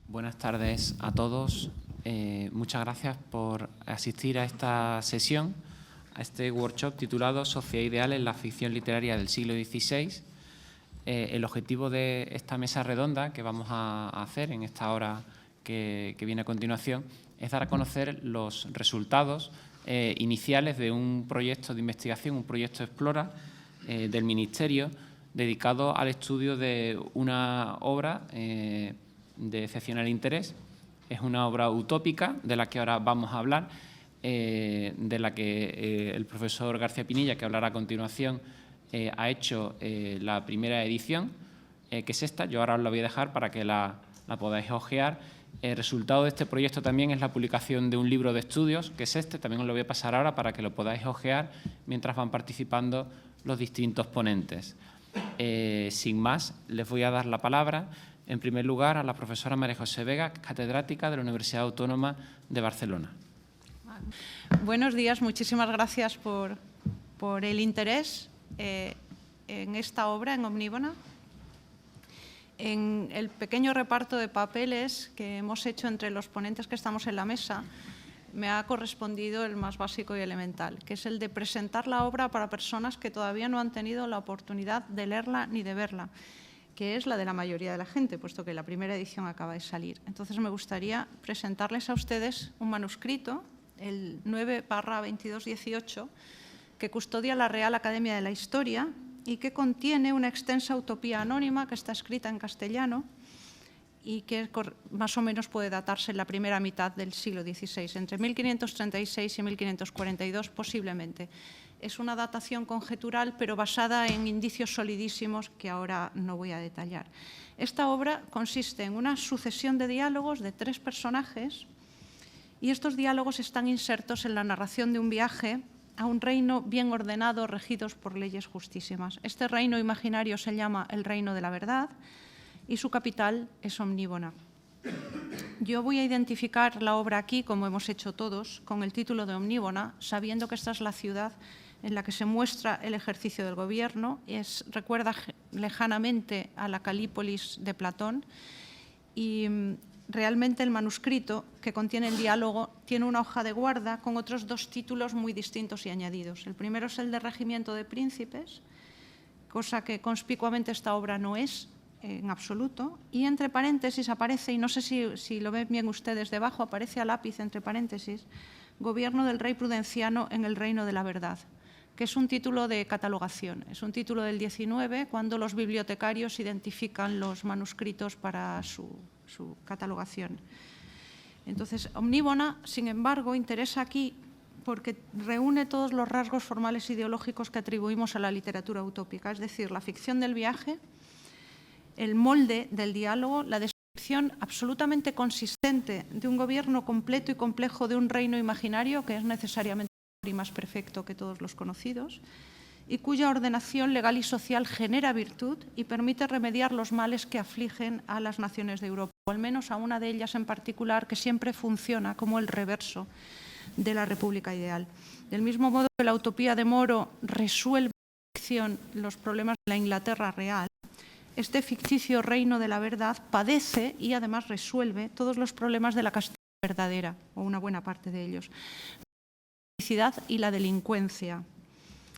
Buenas tardes a todos. Muchas gracias por asistir a esta sesión, a este workshop titulado Sociedad ideal en la ficción literaria del siglo XVI. El objetivo de esta mesa redonda que vamos a hacer en esta hora que viene a continuación es dar a conocer los resultados iniciales de un proyecto de investigación, un proyecto Explora del Ministerio dedicado al estudio de una obra de excepcional interés. Es una obra utópica de la que ahora vamos a hablar, de la que el profesor García Pinilla, que hablará a continuación, ha hecho la primera edición, que es esta. Yo ahora os la voy a dejar para que la podáis hojear. El resultado de este proyecto también es la publicación de un libro de estudios, que es este. También os lo voy a pasar ahora para que lo podáis hojear mientras van participando los distintos ponentes. Sin más, les voy a dar la palabra, en primer lugar, a la profesora María José Vega, catedrática de la Universidad Autónoma de Barcelona. Buenos días, muchísimas gracias por el interés en esta obra, en Omníbona. En el pequeño reparto de papeles que hemos hecho entre los ponentes que estamos en la mesa, me ha correspondido el más básico y elemental, que es el de presentar la obra para personas que todavía no han tenido la oportunidad de leerla ni de verla, que es la de la mayoría de la gente, puesto que la primera edición acaba de salir. Entonces, me gustaría presentarles a ustedes un manuscrito, el 9/2218, que custodia la Real Academia de la Historia y que contiene una extensa utopía anónima que está escrita en castellano y que más o menos puede datarse en la primera mitad del siglo XVI, entre 1536 y 1542 posiblemente. Es una datación conjetural, pero basada en indicios solidísimos que ahora no voy a detallar. Esta obra consiste en una sucesión de diálogos de 3 personajes y estos diálogos están insertos en la narración de un viaje a un reino bien ordenado, regidos por leyes justísimas. Este reino imaginario se llama el Reino de la Verdad y su capital es Omníbona. Yo voy a identificar la obra aquí, como hemos hecho todos, con el título de Omníbona, sabiendo que esta es la ciudad en la que se muestra el ejercicio del gobierno. Recuerda lejanamente a la Calípolis de Platón y realmente el manuscrito que contiene el diálogo tiene una hoja de guarda con otros 2 títulos muy distintos y añadidos. El primero es el de Regimiento de Príncipes, cosa que conspicuamente esta obra no es en absoluto, y entre paréntesis aparece, y no sé si lo ven bien ustedes debajo, aparece a lápiz entre paréntesis, Gobierno del Rey Prudenciano en el Reino de la Verdad, que es un título de catalogación, es un título del 19, cuando los bibliotecarios identifican los manuscritos para su catalogación. Entonces, Omníbona, sin embargo, interesa aquí porque reúne todos los rasgos formales ideológicos que atribuimos a la literatura utópica, es decir, la ficción del viaje, el molde del diálogo, la descripción absolutamente consistente de un gobierno completo y complejo de un reino imaginario que es necesariamente y más perfecto que todos los conocidos y cuya ordenación legal y social genera virtud y permite remediar los males que afligen a las naciones de Europa, o al menos a una de ellas en particular que siempre funciona como el reverso de la República ideal. Del mismo modo que la utopía de Moro resuelve los problemas de la Inglaterra real, este ficticio reino de la verdad padece y además resuelve todos los problemas de la Castilla verdadera, o una buena parte de ellos. La felicidad y la delincuencia,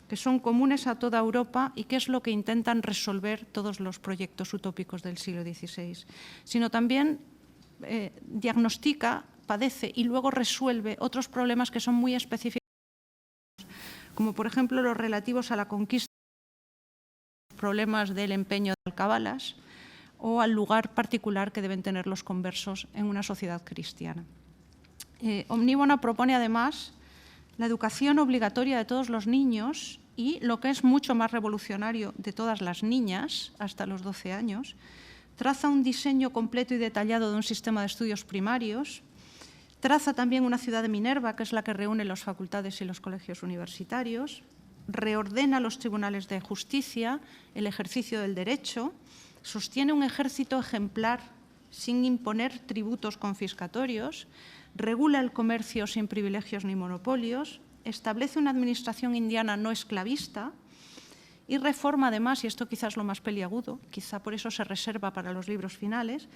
que son comunes a toda Europa y que es lo que intentan resolver todos los proyectos utópicos del siglo XVI, sino también diagnostica, padece y luego resuelve otros problemas que son muy específicos, como por ejemplo los relativos a la conquista, problemas del empeño de alcabalas o al lugar particular que deben tener los conversos en una sociedad cristiana. Omníbona propone además la educación obligatoria de todos los niños y, lo que es mucho más revolucionario, de todas las niñas hasta los 12 años, traza un diseño completo y detallado de un sistema de estudios primarios, traza también una ciudad de Minerva, que es la que reúne las facultades y los colegios universitarios, reordena los tribunales de justicia, el ejercicio del derecho, sostiene un ejército ejemplar sin imponer tributos confiscatorios, regula el comercio sin privilegios ni monopolios, establece una administración indiana no esclavista y reforma además, y esto quizás es lo más peliagudo, quizá por eso se reserva para los libros finales,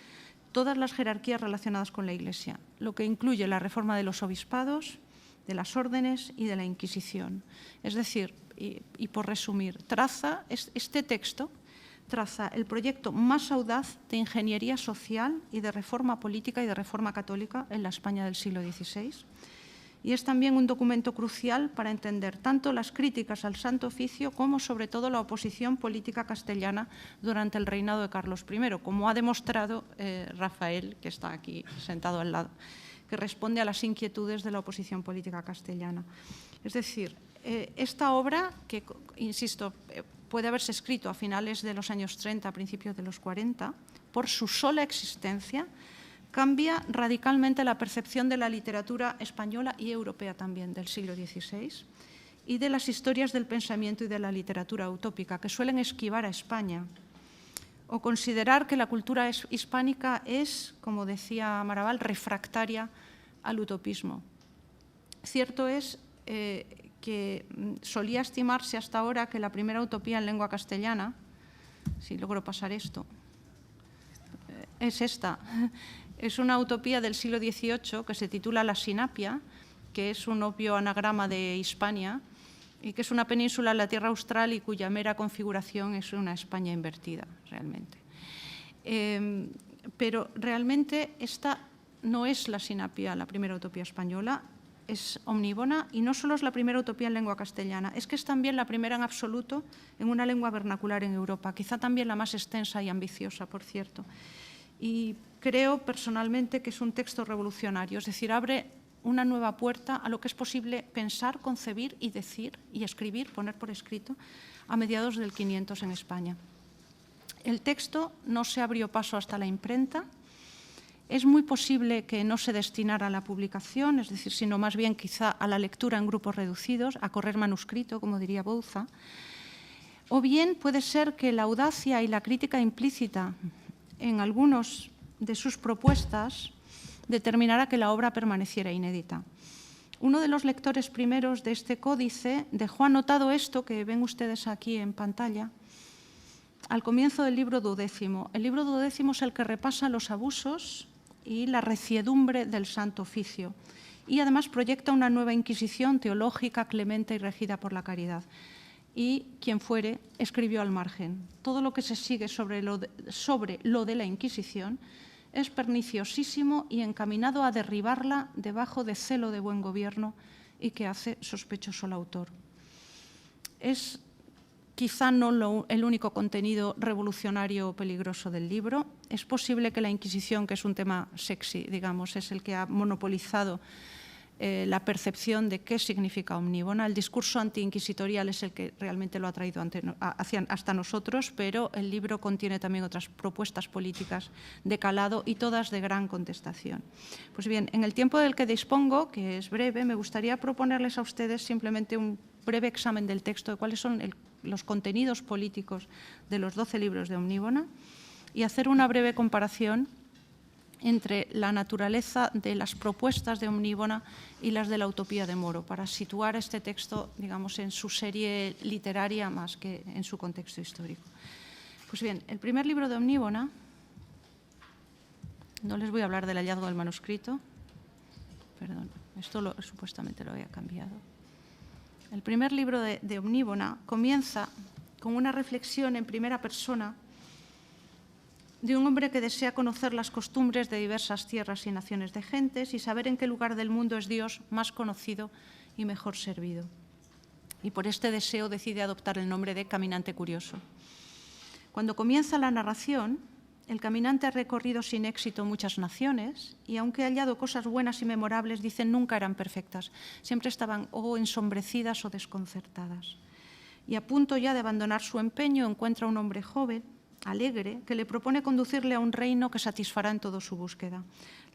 todas las jerarquías relacionadas con la Iglesia, lo que incluye la reforma de los obispados, de las órdenes y de la Inquisición. Es decir, y por resumir, este texto traza el proyecto más audaz de ingeniería social y de reforma política y de reforma católica en la España del siglo XVI. Y es también un documento crucial para entender tanto las críticas al Santo Oficio como, sobre todo, la oposición política castellana durante el reinado de Carlos I, como ha demostrado Rafael, que está aquí sentado al lado, que responde a las inquietudes de la oposición política castellana. Es decir, esta obra, que, insisto, puede haberse escrito a finales de los años 30, a principios de los 40, por su sola existencia, cambia radicalmente la percepción de la literatura española y europea también del siglo XVI y de las historias del pensamiento y de la literatura utópica, que suelen esquivar a España, o considerar que la cultura hispánica es, como decía Maraval, refractaria al utopismo. Cierto es que solía estimarse hasta ahora que la primera utopía en lengua castellana, si logro pasar esto, es esta. Es una utopía del siglo XVIII que se titula La Sinapia, que es un obvio anagrama de Hispania y que es una península en la Tierra Austral y cuya mera configuración es una España invertida, realmente. Pero realmente esta no es la Sinapia, la primera utopía española, es omníbona y no solo es la primera utopía en lengua castellana, es que es también la primera en absoluto en una lengua vernacular en Europa, quizá también la más extensa y ambiciosa, por cierto. Y creo personalmente que es un texto revolucionario, es decir, abre una nueva puerta a lo que es posible pensar, concebir y decir y escribir, poner por escrito, a mediados del 500 en España. El texto no se abrió paso hasta la imprenta. Es muy posible que no se destinara a la publicación, es decir, sino más bien quizá a la lectura en grupos reducidos, a correr manuscrito, como diría Bouza. O bien puede ser que la audacia y la crítica implícita en algunos de sus propuestas determinara que la obra permaneciera inédita. Uno de los lectores primeros de este códice dejó anotado esto que ven ustedes aquí en pantalla al comienzo del libro 12. El libro 12 es el que repasa los abusos y la reciedumbre del Santo Oficio y además proyecta una nueva Inquisición teológica, clemente y regida por la caridad. Y quien fuere escribió al margen: todo lo que se sigue sobre lo de la Inquisición es perniciosísimo y encaminado a derribarla debajo de celo de buen gobierno y que hace sospechoso al autor. Es quizá no el único contenido revolucionario o peligroso del libro. Es posible que la Inquisición, que es un tema sexy, digamos, es el que ha monopolizado la percepción de qué significa omníbona. El discurso antiinquisitorial es el que realmente lo ha traído hasta nosotros, pero el libro contiene también otras propuestas políticas de calado y todas de gran contestación. Pues bien, en el tiempo del que dispongo, que es breve, me gustaría proponerles a ustedes simplemente un breve examen del texto de cuáles son los contenidos políticos de los 12 libros de Omníbona y hacer una breve comparación entre la naturaleza de las propuestas de Omníbona y las de la utopía de Moro, para situar este texto, digamos, en su serie literaria más que en su contexto histórico. Pues bien, el primer libro de Omníbona, no les voy a hablar del hallazgo del manuscrito, perdón, esto supuestamente lo había cambiado. El primer libro de Omníbona comienza con una reflexión en primera persona de un hombre que desea conocer las costumbres de diversas tierras y naciones de gentes y saber en qué lugar del mundo es Dios más conocido y mejor servido. Y por este deseo decide adoptar el nombre de Caminante Curioso. Cuando comienza la narración, el caminante ha recorrido sin éxito muchas naciones y aunque ha hallado cosas buenas y memorables, dicen, nunca eran perfectas, siempre estaban o ensombrecidas o desconcertadas. Y a punto ya de abandonar su empeño, encuentra un hombre joven, alegre, que le propone conducirle a un reino que satisfará en todo su búsqueda.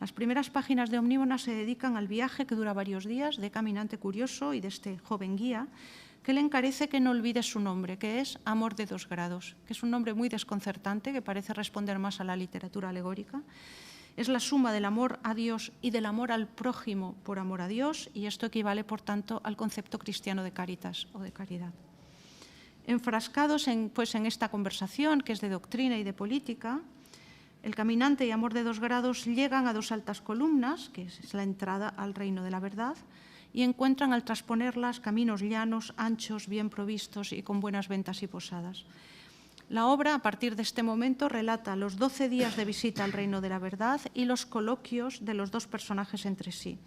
Las primeras páginas de Omníbona se dedican al viaje que dura varios días de Caminante Curioso y de este joven guía, que le encarece que no olvide su nombre, que es Amor de 2 grados, que es un nombre muy desconcertante, que parece responder más a la literatura alegórica. Es la suma del amor a Dios y del amor al prójimo por amor a Dios, y esto equivale, por tanto, al concepto cristiano de caritas o de caridad. Enfrascados en esta conversación, que es de doctrina y de política, El caminante y Amor de 2 grados llegan a 2 altas columnas, que es la entrada al reino de la verdad, y encuentran al trasponerlas caminos llanos, anchos, bien provistos y con buenas ventas y posadas. La obra, a partir de este momento, relata los 12 días de visita al reino de la verdad y los coloquios de los dos personajes entre sí,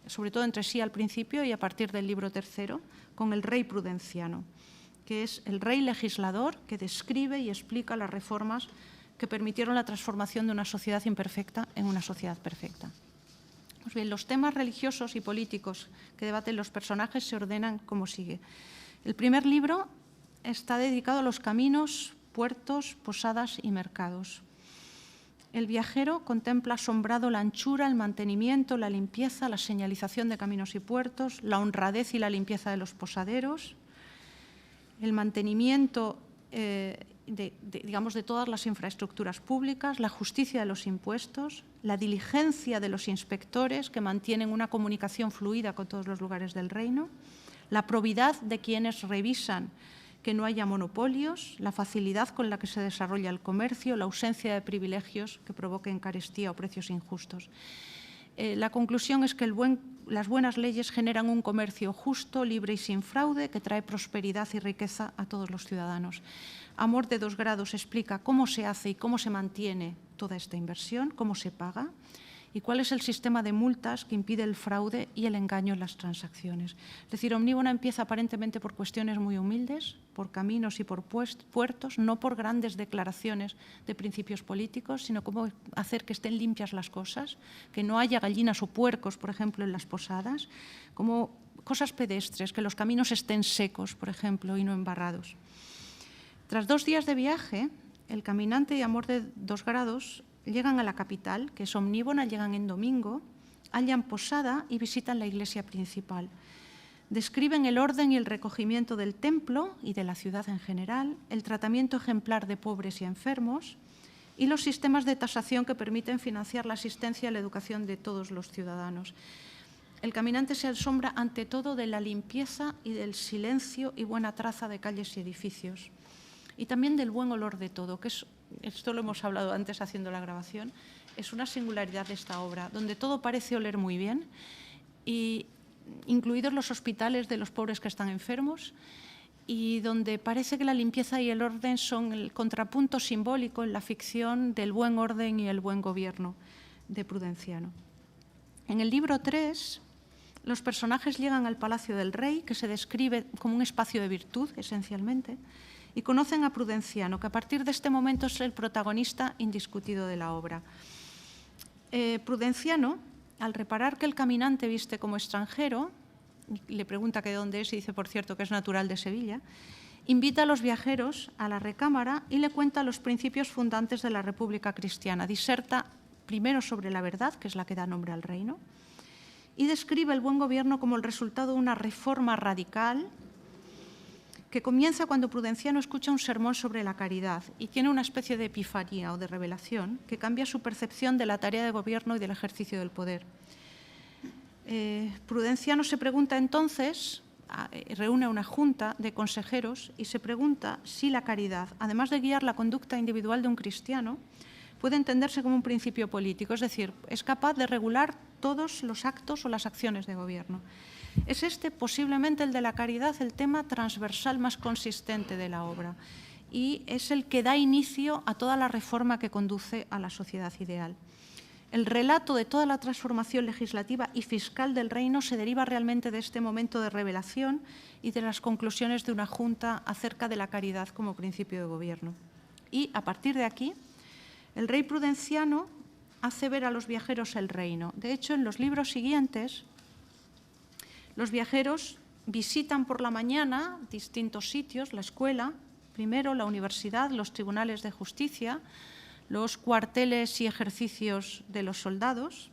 sobre todo entre sí al principio y a partir del libro tercero, con el rey Prudenciano, que es el rey legislador que describe y explica las reformas que permitieron la transformación de una sociedad imperfecta en una sociedad perfecta. Pues bien, los temas religiosos y políticos que debaten los personajes se ordenan como sigue. El primer libro está dedicado a los caminos, puertos, posadas y mercados. El viajero contempla asombrado la anchura, el mantenimiento, la limpieza, la señalización de caminos y puertos, la honradez y la limpieza de los posaderos, el mantenimiento de todas las infraestructuras públicas, la justicia de los impuestos, la diligencia de los inspectores que mantienen una comunicación fluida con todos los lugares del reino, la probidad de quienes revisan que no haya monopolios, la facilidad con la que se desarrolla el comercio, la ausencia de privilegios que provoquen carestía o precios injustos. La conclusión es que las buenas leyes generan un comercio justo, libre y sin fraude que trae prosperidad y riqueza a todos los ciudadanos. Amor de 2 grados explica cómo se hace y cómo se mantiene toda esta inversión, cómo se paga y cuál es el sistema de multas que impide el fraude y el engaño en las transacciones. Es decir, Omníbona empieza aparentemente por cuestiones muy humildes, por caminos y por puertos, no por grandes declaraciones de principios políticos, sino cómo hacer que estén limpias las cosas, que no haya gallinas o puercos, por ejemplo, en las posadas, como cosas pedestres, que los caminos estén secos, por ejemplo, y no embarrados. Tras 2 días de viaje, el caminante y Amor de 2 grados llegan a la capital, que es Omníbona, llegan en domingo, hallan posada y visitan la iglesia principal. Describen el orden y el recogimiento del templo y de la ciudad en general, el tratamiento ejemplar de pobres y enfermos y los sistemas de tasación que permiten financiar la asistencia y la educación de todos los ciudadanos. El caminante se asombra ante todo de la limpieza y del silencio y buena traza de calles y edificios. Y también del buen olor de todo, que esto lo hemos hablado antes haciendo la grabación, es una singularidad de esta obra, donde todo parece oler muy bien, y incluidos los hospitales de los pobres que están enfermos, y donde parece que la limpieza y el orden son el contrapunto simbólico en la ficción del buen orden y el buen gobierno de Prudenciano. En el libro 3, los personajes llegan al Palacio del Rey, que se describe como un espacio de virtud, esencialmente, y conocen a Prudenciano, que a partir de este momento es el protagonista indiscutido de la obra. Prudenciano, al reparar que el caminante viste como extranjero, le pregunta que de dónde es y dice, por cierto, que es natural de Sevilla, invita a los viajeros a la recámara y le cuenta los principios fundantes de la República Cristiana. Diserta primero sobre la verdad, que es la que da nombre al reino, y describe el buen gobierno como el resultado de una reforma radical que comienza cuando Prudenciano escucha un sermón sobre la caridad y tiene una especie de epifanía o de revelación que cambia su percepción de la tarea de gobierno y del ejercicio del poder. Prudenciano se pregunta entonces, reúne una junta de consejeros y se pregunta si la caridad, además de guiar la conducta individual de un cristiano, puede entenderse como un principio político, es decir, es capaz de regular todos los actos o las acciones de gobierno. Es este, posiblemente el de la caridad, el tema transversal más consistente de la obra y es el que da inicio a toda la reforma que conduce a la sociedad ideal. El relato de toda la transformación legislativa y fiscal del reino se deriva realmente de este momento de revelación y de las conclusiones de una junta acerca de la caridad como principio de gobierno. Y a partir de aquí, el rey Prudenciano hace ver a los viajeros el reino. De hecho, en los libros siguientes, los viajeros visitan por la mañana distintos sitios, la escuela, primero la universidad, los tribunales de justicia, los cuarteles y ejercicios de los soldados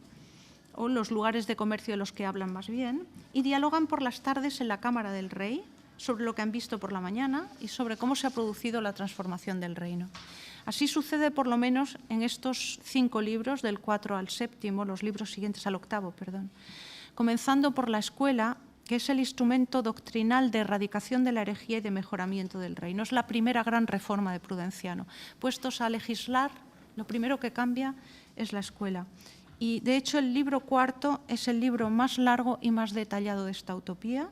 o los lugares de comercio de los que hablan más bien, y dialogan por las tardes en la Cámara del Rey sobre lo que han visto por la mañana y sobre cómo se ha producido la transformación del reino. Así sucede por lo menos en estos 5 libros, del 4 al 7, los libros siguientes al 8, perdón. Comenzando por la escuela, que es el instrumento doctrinal de erradicación de la herejía y de mejoramiento del reino. Es la primera gran reforma de Prudenciano. Puestos a legislar Lo primero que cambia es la escuela. Y, de hecho, el libro cuarto es el libro más largo y más detallado de esta utopía.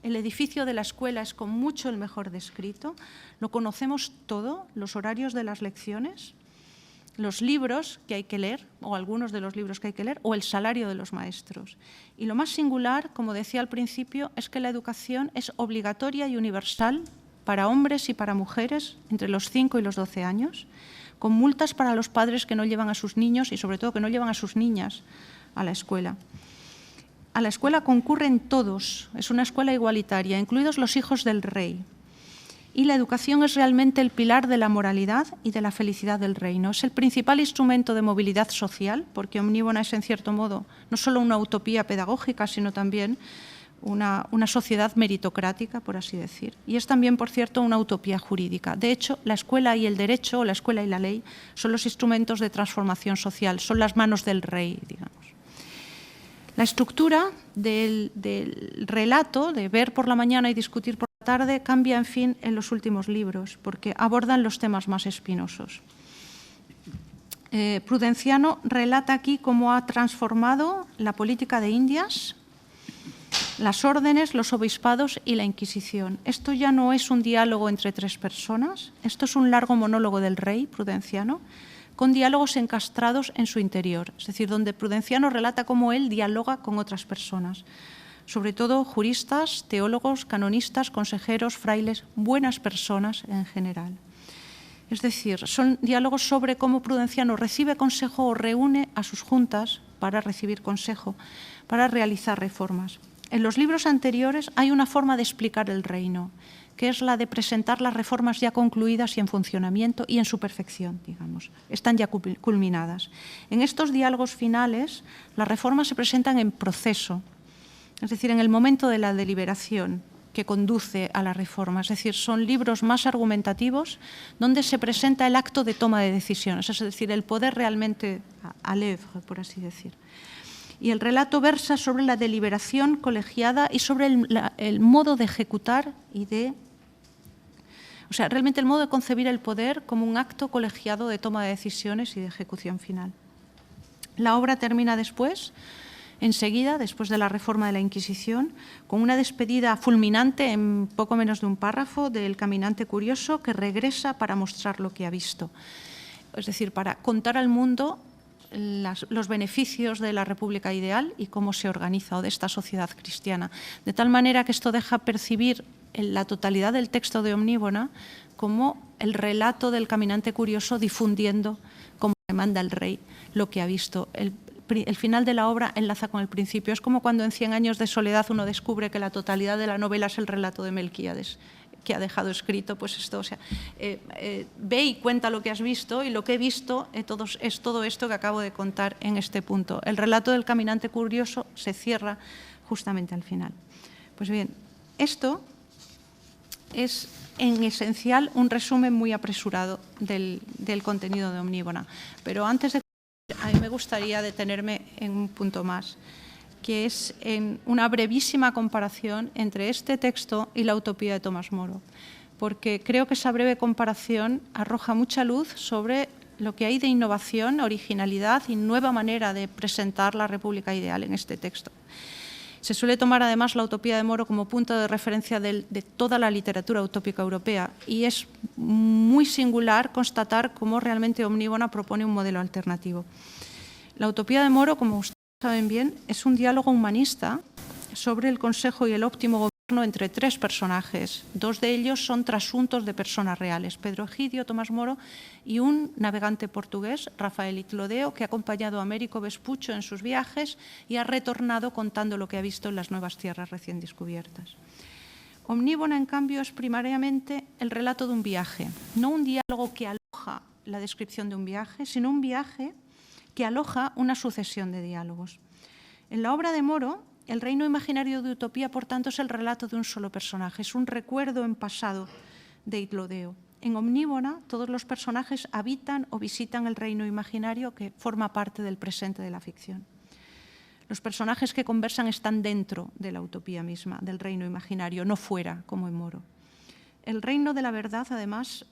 El edificio de la escuela es con mucho el mejor descrito. Lo conocemos todo, los horarios de las lecciones, los libros que hay que leer, o algunos de los libros que hay que leer, o el salario de los maestros. Y lo más singular, como decía al principio, es que la educación es obligatoria y universal para hombres y para mujeres entre los 5 y los 12 años, con multas para los padres que no llevan a sus niños y sobre todo que no llevan a sus niñas a la escuela. A la escuela concurren todos, es una escuela igualitaria, incluidos los hijos del rey. Y la educación es realmente el pilar de la moralidad y de la felicidad del reino. Es el principal instrumento de movilidad social, porque Omníbona es, en cierto modo, no solo una utopía pedagógica, sino también una sociedad meritocrática, por así decir. Y es también, por cierto, una utopía jurídica. De hecho, la escuela y el derecho, o la escuela y la ley, son los instrumentos de transformación social, son las manos del rey, digamos. La estructura del relato, de ver por la mañana y discutir por la tarde, cambia, en fin, en los últimos libros, porque abordan los temas más espinosos. Prudenciano relata aquí cómo ha transformado la política de Indias, las órdenes, los obispados y la Inquisición. Esto ya no es un diálogo entre tres personas, esto es un largo monólogo del rey Prudenciano, con diálogos encastrados en su interior, es decir, donde Prudenciano relata cómo él dialoga con otras personas, sobre todo juristas, teólogos, canonistas, consejeros, frailes, buenas personas en general. Es decir, son diálogos sobre cómo Prudenciano recibe consejo o reúne a sus juntas para recibir consejo, para realizar reformas. En los libros anteriores hay una forma de explicar el reino, que es la de presentar las reformas ya concluidas y en funcionamiento y en su perfección, digamos. Están ya culminadas. En estos diálogos finales, las reformas se presentan en proceso, es decir, en el momento de la deliberación que conduce a la reforma. Es decir, son libros más argumentativos donde se presenta el acto de toma de decisiones, es decir, el poder realmente à l'œuvre, por así decir. Y el relato versa sobre la deliberación colegiada y sobre el modo de ejecutar y de... O sea, realmente el modo de concebir el poder como un acto colegiado de toma de decisiones y de ejecución final. La obra termina enseguida, después de la reforma de la Inquisición, con una despedida fulminante en poco menos de un párrafo del caminante curioso que regresa para mostrar lo que ha visto. Es decir, para contar al mundo los beneficios de la República ideal y cómo se organiza, o de esta sociedad cristiana. De tal manera que esto deja percibir la totalidad del texto de Omníbona como el relato del caminante curioso difundiendo, como manda el rey, lo que ha visto. El final de la obra enlaza con el principio. Es como cuando en 100 años de soledad uno descubre que la totalidad de la novela es el relato de Melquíades, que ha dejado escrito, pues esto, o sea, ve y cuenta lo que has visto, y lo que he visto es todo esto que acabo de contar en este punto. El relato del caminante curioso se cierra justamente al final. Pues bien, esto es en esencial un resumen muy apresurado del contenido de Omníbona, pero antes de... A mí me gustaría detenerme en un punto más, que es en una brevísima comparación entre este texto y la utopía de Tomás Moro, porque creo que esa breve comparación arroja mucha luz sobre lo que hay de innovación, originalidad y nueva manera de presentar la República ideal en este texto. Se suele tomar además la utopía de Moro como punto de referencia de toda la literatura utópica europea, y es muy singular constatar cómo realmente Omníbona propone un modelo alternativo. La utopía de Moro, como ustedes saben bien, es un diálogo humanista sobre el consejo y el óptimo gobierno entre tres personajes. Dos de ellos son trasuntos de personas reales, Pedro Egidio, Tomás Moro y un navegante portugués, Rafael Itlodeo, que ha acompañado a Américo Vespuccio en sus viajes y ha retornado contando lo que ha visto en las nuevas tierras recién descubiertas. Omníbona, en cambio, es primariamente el relato de un viaje, no un diálogo que aloja la descripción de un viaje, sino un viaje que aloja una sucesión de diálogos. En la obra de Moro, el reino imaginario de utopía, por tanto, es el relato de un solo personaje, es un recuerdo en pasado de Itlodeo. En Omníbona, todos los personajes habitan o visitan el reino imaginario que forma parte del presente de la ficción. Los personajes que conversan están dentro de la utopía misma, del reino imaginario, no fuera, como en Moro. El reino de la verdad, además,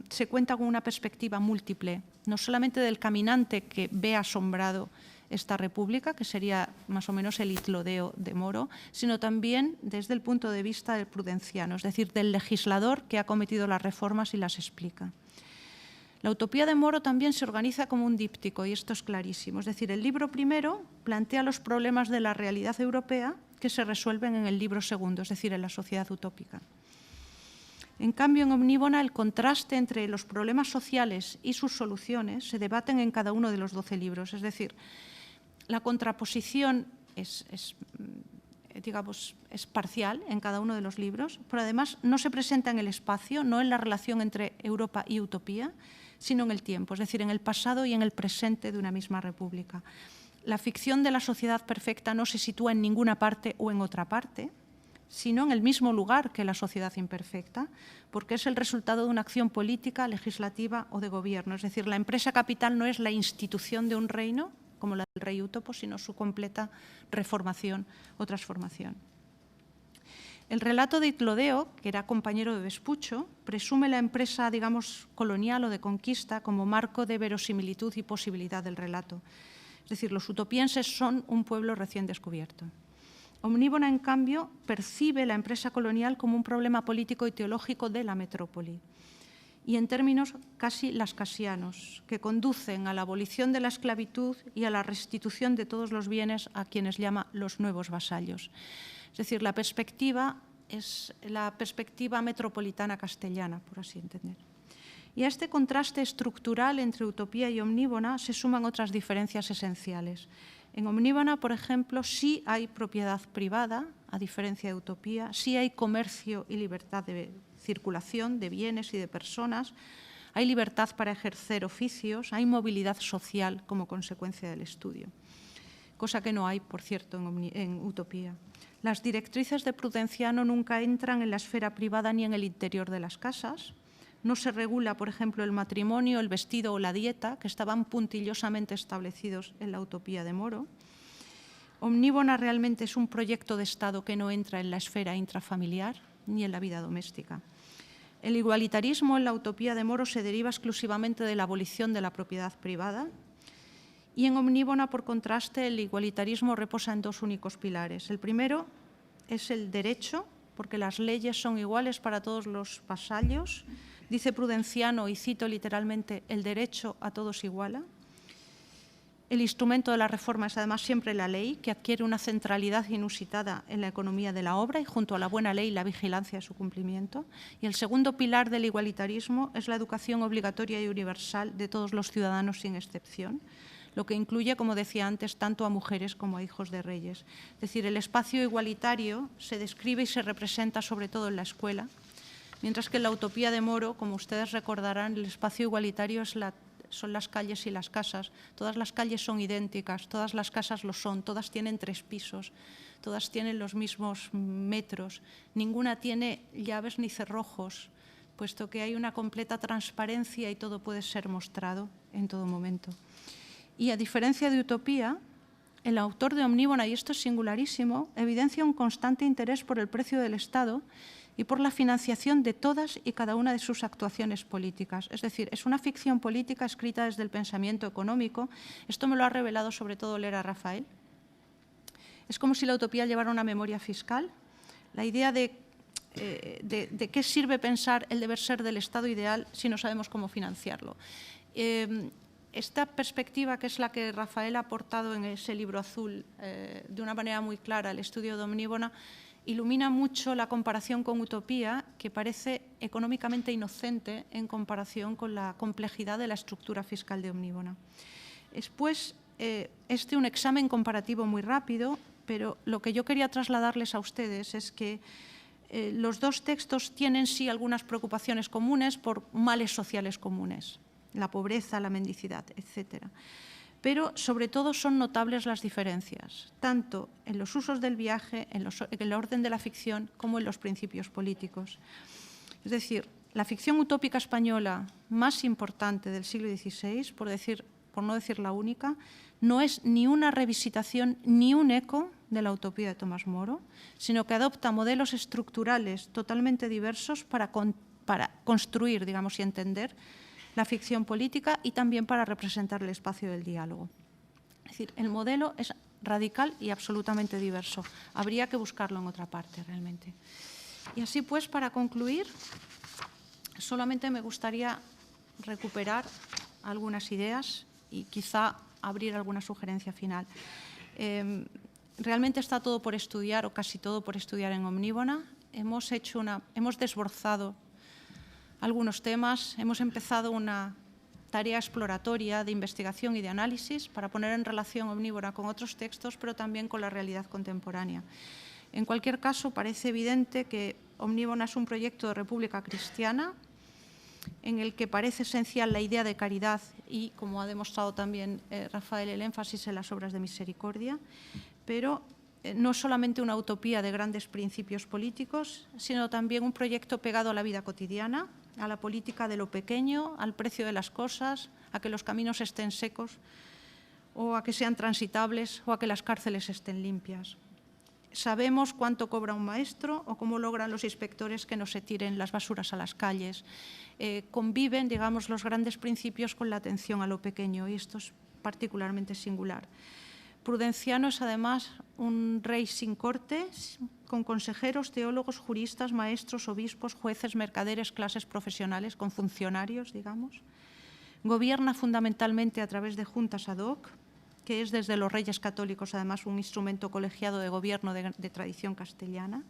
se cuenta con una perspectiva múltiple, no solamente del caminante que ve asombrado esta república, que sería más o menos el Itlodeo de Moro, sino también desde el punto de vista del prudenciano, es decir, del legislador que ha cometido las reformas y las explica. La utopía de Moro también se organiza como un díptico, y esto es clarísimo. Es decir, el libro primero plantea los problemas de la realidad europea que se resuelven en el libro segundo, es decir, en la sociedad utópica. En cambio, en Omníbona, el contraste entre los problemas sociales y sus soluciones se debaten en cada uno de los 12 libros. Es decir, la contraposición es parcial en cada uno de los libros, pero además no se presenta en el espacio, no en la relación entre Europa y utopía, sino en el tiempo, es decir, en el pasado y en el presente de una misma república. La ficción de la sociedad perfecta no se sitúa en ninguna parte o en otra parte, sino en el mismo lugar que la sociedad imperfecta, porque es el resultado de una acción política, legislativa o de gobierno. Es decir, la empresa capital no es la institución de un reino, como la del rey útopo, sino su completa reformación o transformación. El relato de Itlodeo, que era compañero de Vespucho, presume la empresa, digamos, colonial o de conquista como marco de verosimilitud y posibilidad del relato. Es decir, los utopienses son un pueblo recién descubierto. Omníbona, en cambio, percibe la empresa colonial como un problema político y teológico de la metrópoli, y en términos casi lascasianos, que conducen a la abolición de la esclavitud y a la restitución de todos los bienes a quienes llama los nuevos vasallos. Es decir, la perspectiva es la perspectiva metropolitana castellana, por así entender. Y a este contraste estructural entre utopía y omníbona se suman otras diferencias esenciales. En Omníbona, por ejemplo, sí hay propiedad privada, a diferencia de utopía, sí hay comercio y libertad de circulación de bienes y de personas, hay libertad para ejercer oficios, hay movilidad social como consecuencia del estudio, cosa que no hay, por cierto, en utopía. Las directrices de Prudenciano nunca entran en la esfera privada ni en el interior de las casas. No se regula, por ejemplo, el matrimonio, el vestido o la dieta, que estaban puntillosamente establecidos en la utopía de Moro. Omníbona realmente es un proyecto de Estado que no entra en la esfera intrafamiliar ni en la vida doméstica. El igualitarismo en la utopía de Moro se deriva exclusivamente de la abolición de la propiedad privada, y en Omníbona, por contraste, el igualitarismo reposa en dos únicos pilares. El primero es el derecho, porque las leyes son iguales para todos los vasallos. Dice Prudenciano, y cito literalmente, el derecho a todos iguala. El instrumento de la reforma es además siempre la ley, que adquiere una centralidad inusitada en la economía de la obra y junto a la buena ley la vigilancia de su cumplimiento. Y el segundo pilar del igualitarismo es la educación obligatoria y universal de todos los ciudadanos sin excepción, lo que incluye, como decía antes, tanto a mujeres como a hijos de reyes. Es decir, el espacio igualitario se describe y se representa sobre todo en la escuela, mientras que en la utopía de Moro, como ustedes recordarán, el espacio igualitario son las calles y las casas. Todas las calles son idénticas, todas las casas lo son, todas tienen 3 pisos, todas tienen los mismos metros, ninguna tiene llaves ni cerrojos, puesto que hay una completa transparencia y todo puede ser mostrado en todo momento. Y a diferencia de Utopía, el autor de Omníbona, y esto es singularísimo, evidencia un constante interés por el precio del Estado y por la financiación de todas y cada una de sus actuaciones políticas. Es decir, es una ficción política escrita desde el pensamiento económico. Esto me lo ha revelado sobre todo leer a Rafael. Es como si la utopía llevara una memoria fiscal. La idea de qué sirve pensar el deber ser del Estado ideal si no sabemos cómo financiarlo. Esta perspectiva, que es la que Rafael ha aportado en ese libro azul de una manera muy clara, el estudio de Omníbona, ilumina mucho la comparación con Utopía, que parece económicamente inocente en comparación con la complejidad de la estructura fiscal de Omníbona. Después, un examen comparativo muy rápido, pero lo que yo quería trasladarles a ustedes es que los dos textos tienen sí algunas preocupaciones comunes por males sociales comunes, la pobreza, la mendicidad, etc. Pero sobre todo son notables las diferencias, tanto en los usos del viaje, en el orden de la ficción, como en los principios políticos. Es decir, la ficción utópica española más importante del siglo XVI, por no decir la única, no es ni una revisitación ni un eco de la utopía de Tomás Moro, sino que adopta modelos estructurales totalmente diversos para construir, digamos, y entender la ficción política y también para representar el espacio del diálogo. Es decir, el modelo es radical y absolutamente diverso. Habría que buscarlo en otra parte, realmente. Y así pues, para concluir, solamente me gustaría recuperar algunas ideas y quizá abrir alguna sugerencia final. Realmente está todo por estudiar, o casi todo por estudiar en Omníbona. Hemos desbrozado algunos temas, hemos empezado una tarea exploratoria de investigación y de análisis para poner en relación Omníbona con otros textos, pero también con la realidad contemporánea. En cualquier caso, parece evidente que Omníbona es un proyecto de república cristiana en el que parece esencial la idea de caridad y, como ha demostrado también Rafael, el énfasis en las obras de misericordia, pero no es solamente una utopía de grandes principios políticos, sino también un proyecto pegado a la vida cotidiana, a la política de lo pequeño, al precio de las cosas, a que los caminos estén secos o a que sean transitables o a que las cárceles estén limpias. Sabemos cuánto cobra un maestro o cómo logran los inspectores que no se tiren las basuras a las calles. Conviven, digamos, los grandes principios con la atención a lo pequeño y esto es particularmente singular. Prudenciano es además un rey sin corte, con consejeros, teólogos, juristas, maestros, obispos, jueces, mercaderes, clases profesionales, con funcionarios, digamos. Gobierna fundamentalmente a través de juntas ad hoc, que es desde los reyes católicos además un instrumento colegiado de gobierno de tradición castellana.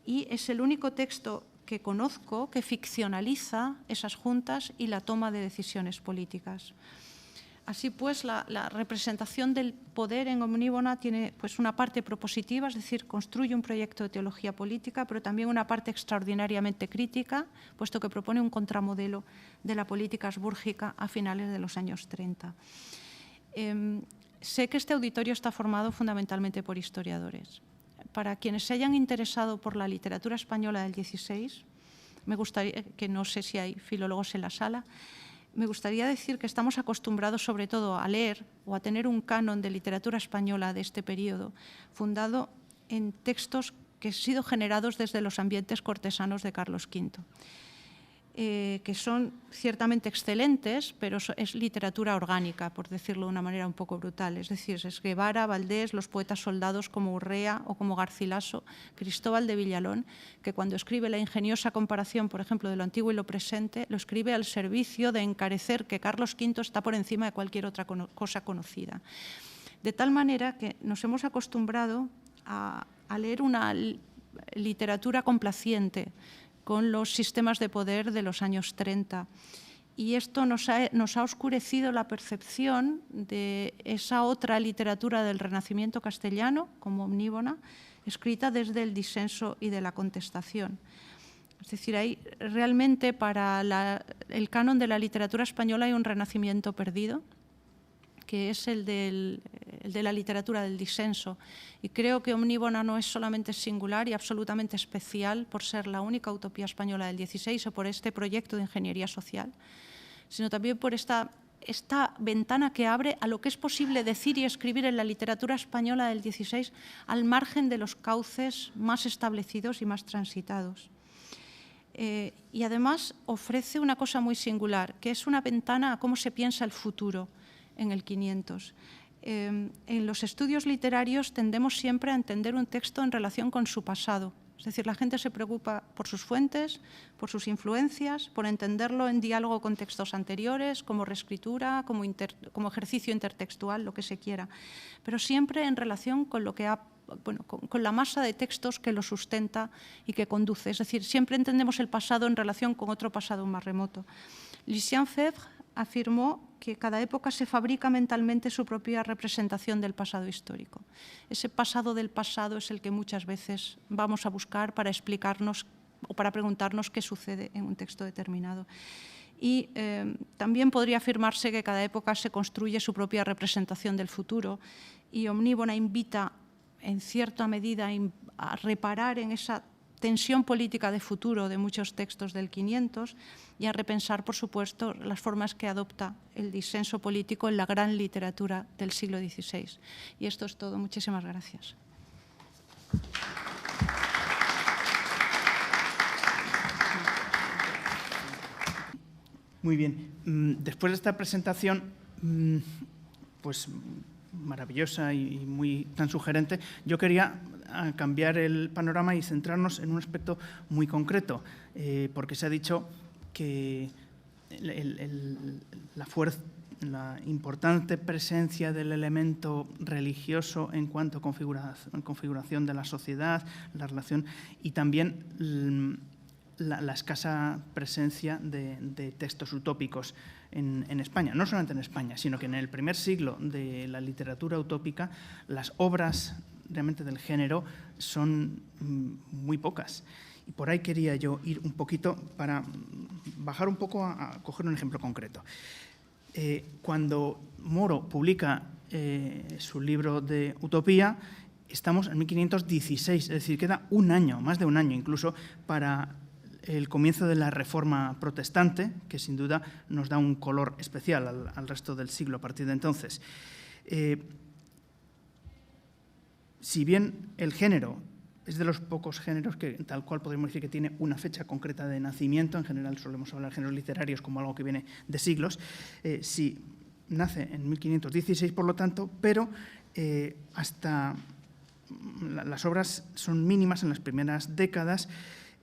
Y es el único texto que conozco que ficcionaliza esas juntas y la toma de decisiones políticas. Así pues, la representación del poder en Omníbona tiene pues, una parte propositiva, es decir, construye un proyecto de teología política, pero también una parte extraordinariamente crítica, puesto que propone un contramodelo de la política habsbúrgica a finales de los años 30. Sé que este auditorio está formado fundamentalmente por historiadores. Para quienes se hayan interesado por la literatura española del XVI, me gustaría, que no sé si hay filólogos en la sala, me gustaría decir que estamos acostumbrados sobre todo a leer o a tener un canon de literatura española de este periodo, fundado en textos que han sido generados desde los ambientes cortesanos de Carlos V, que son ciertamente excelentes, pero es literatura orgánica, por decirlo de una manera un poco brutal. Es decir, es Guevara, Valdés, los poetas soldados como Urrea o como Garcilaso, Cristóbal de Villalón, que cuando escribe la ingeniosa comparación, por ejemplo, de lo antiguo y lo presente, lo escribe al servicio de encarecer que Carlos V está por encima de cualquier otra cosa conocida. De tal manera que nos hemos acostumbrado a leer una literatura complaciente con los sistemas de poder de los años 30. Y esto nos ha oscurecido la percepción de esa otra literatura del Renacimiento castellano, como Omníbona, escrita desde el disenso y de la contestación. Es decir, realmente para el canon de la literatura española hay un renacimiento perdido, que es el de la literatura del disenso. Y creo que Omníbona no es solamente singular y absolutamente especial por ser la única utopía española del XVI o por este proyecto de ingeniería social, sino también por esta ventana que abre a lo que es posible decir y escribir en la literatura española del XVI al margen de los cauces más establecidos y más transitados. Y además ofrece una cosa muy singular, que es una ventana a cómo se piensa el futuro en el 500. En los estudios literarios tendemos siempre a entender un texto en relación con su pasado. Es decir, la gente se preocupa por sus fuentes, por sus influencias, por entenderlo en diálogo con textos anteriores, como reescritura, como ejercicio intertextual, lo que se quiera. Pero siempre en relación con lo que con la masa de textos que lo sustenta y que conduce. Es decir, siempre entendemos el pasado en relación con otro pasado más remoto. Lucien Febvre afirmó que cada época se fabrica mentalmente su propia representación del pasado histórico. Ese pasado del pasado es el que muchas veces vamos a buscar para explicarnos o para preguntarnos qué sucede en un texto determinado. Y también podría afirmarse que cada época se construye su propia representación del futuro y Omníbona invita en cierta medida a reparar en esa tensión política de futuro de muchos textos del 500 y a repensar, por supuesto, las formas que adopta el disenso político en la gran literatura del siglo XVI. Y esto es todo. Muchísimas gracias. Muy bien. Después de esta presentación, pues maravillosa y muy tan sugerente, yo quería cambiar el panorama y centrarnos en un aspecto muy concreto, porque se ha dicho que la importante presencia del elemento religioso en cuanto a configuración de la sociedad, la relación, y también la escasa presencia de textos utópicos en España. No solamente en España, sino que en el primer siglo de la literatura utópica las obras realmente del género son muy pocas. Y por ahí quería yo ir un poquito para bajar un poco a coger un ejemplo concreto. Cuando Moro publica su libro de Utopía, estamos en 1516, es decir, queda un año, más de un año incluso, para el comienzo de la Reforma protestante, que sin duda nos da un color especial al resto del siglo a partir de entonces. Si bien el género es de los pocos géneros que tal cual podríamos decir que tiene una fecha concreta de nacimiento, en general solemos hablar de géneros literarios como algo que viene de siglos, sí nace en 1516, por lo tanto, pero hasta las obras son mínimas en las primeras décadas,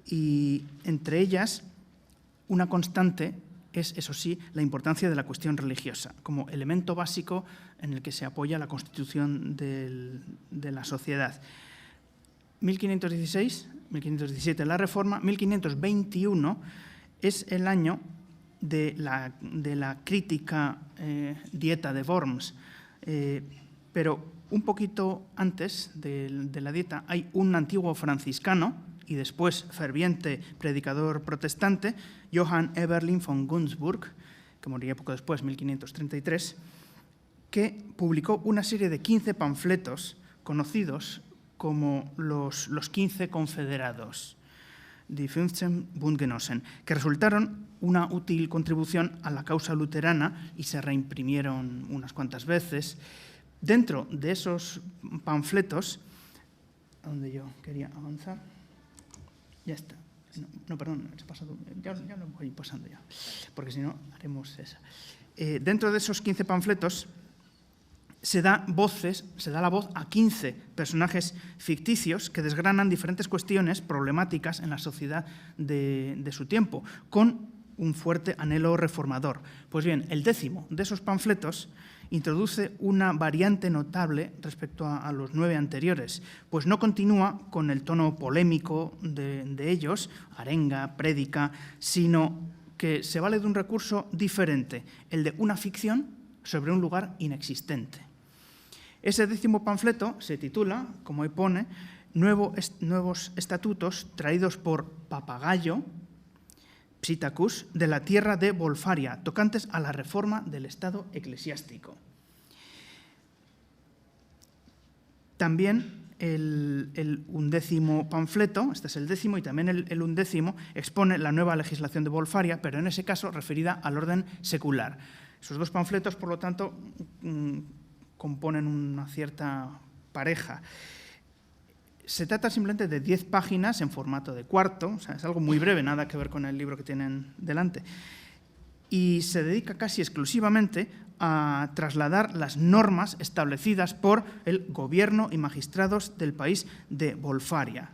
y entre ellas una constante es, eso sí, la importancia de la cuestión religiosa como elemento básico en el que se apoya la constitución de la sociedad. 1516, 1517 la Reforma, 1521 es el año de la crítica dieta de Worms, pero un poquito antes de la dieta hay un antiguo franciscano y después ferviente predicador protestante, Johann Eberlin von Günzburg, que moriría poco después, 1533, que publicó una serie de 15 panfletos conocidos como los 15 confederados, die 15 Bundgenossen, que resultaron una útil contribución a la causa luterana y se reimprimieron unas cuantas veces. Dentro de esos panfletos, donde yo quería avanzar, ya está. No, perdón, he pasado, ya lo voy pasando ya, porque si no haremos esa. Dentro de esos 15 panfletos se da la voz a 15 personajes ficticios que desgranan diferentes cuestiones problemáticas en la sociedad de su tiempo, con un fuerte anhelo reformador. Pues bien, el 10º de esos panfletos introduce una variante notable respecto a los 9 anteriores, pues no continúa con el tono polémico de ellos, arenga, prédica, sino que se vale de un recurso diferente, el de una ficción sobre un lugar inexistente. Ese 10º panfleto se titula, como ahí pone, Nuevos estatutos traídos por Papagayo, Psittacus, de la tierra de Volfaria, tocantes a la reforma del Estado eclesiástico. También el 11º panfleto, este es el 10º, y también el 11º, expone la nueva legislación de Volfaria, pero en ese caso referida al orden secular. Esos dos panfletos, por lo tanto, componen una cierta pareja. Se trata simplemente de 10 páginas en formato de cuarto, o sea, es algo muy breve, nada que ver con el libro que tienen delante, y se dedica casi exclusivamente a trasladar las normas establecidas por el gobierno y magistrados del país de Volfaria.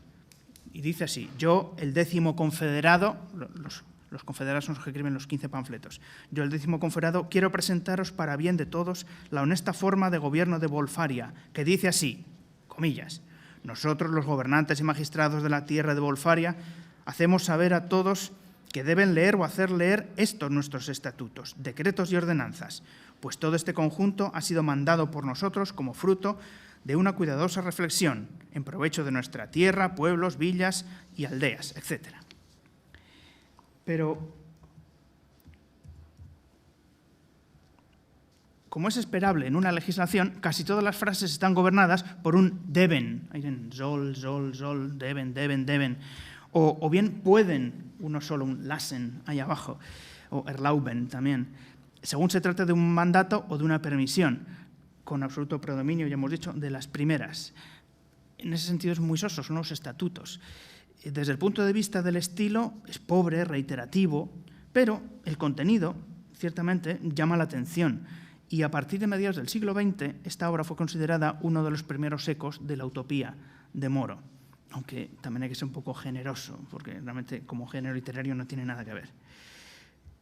Y dice así: yo, el 10º confederado, los confederados son los que escriben los 15 panfletos, yo, el 10º confederado, quiero presentaros para bien de todos la honesta forma de gobierno de Volfaria, que dice así, comillas: nosotros, los gobernantes y magistrados de la tierra de Volfaria, hacemos saber a todos que deben leer o hacer leer estos nuestros estatutos, decretos y ordenanzas, pues todo este conjunto ha sido mandado por nosotros como fruto de una cuidadosa reflexión en provecho de nuestra tierra, pueblos, villas y aldeas, etc. Pero, como es esperable en una legislación, casi todas las frases están gobernadas por un deben, soll, deben, o bien pueden, uno solo, un lassen ahí abajo, o erlauben también, según se trate de un mandato o de una permisión, con absoluto predominio, ya hemos dicho, de las primeras. En ese sentido es muy soso, son los estatutos. Desde el punto de vista del estilo es pobre, reiterativo, pero el contenido ciertamente llama la atención. Y a partir de mediados del siglo XX, esta obra fue considerada uno de los primeros ecos de la utopía de Moro, aunque también hay que ser un poco generoso, porque realmente como género literario no tiene nada que ver.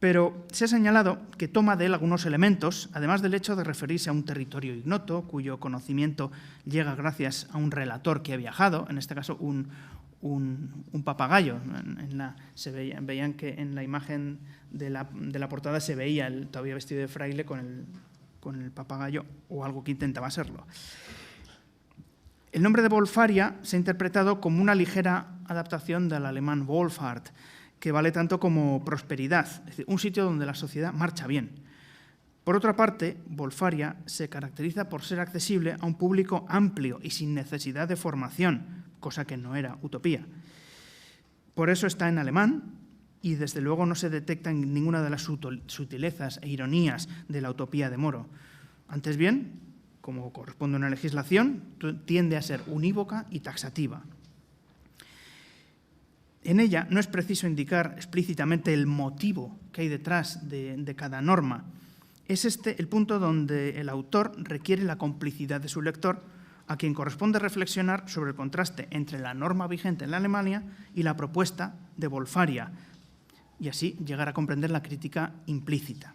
Pero se ha señalado que toma de él algunos elementos, además del hecho de referirse a un territorio ignoto, cuyo conocimiento llega gracias a un relator que ha viajado, en este caso un papagayo. Veían que en la imagen de la portada se veía el todavía vestido de fraile con el papagayo, o algo que intentaba serlo. El nombre de Wolfaria se ha interpretado como una ligera adaptación del alemán Wohlfahrt, que vale tanto como prosperidad, es decir, un sitio donde la sociedad marcha bien. Por otra parte, Wolfaria se caracteriza por ser accesible a un público amplio y sin necesidad de formación, cosa que no era Utopía. Por eso está en alemán y desde luego no se detectan ninguna de las sutilezas e ironías de la Utopía de Moro. Antes bien, como corresponde a una legislación, tiende a ser unívoca y taxativa. En ella no es preciso indicar explícitamente el motivo que hay detrás de cada norma. Es este el punto donde el autor requiere la complicidad de su lector, a quien corresponde reflexionar sobre el contraste entre la norma vigente en la Alemania y la propuesta de Wolfaria, y así llegar a comprender la crítica implícita.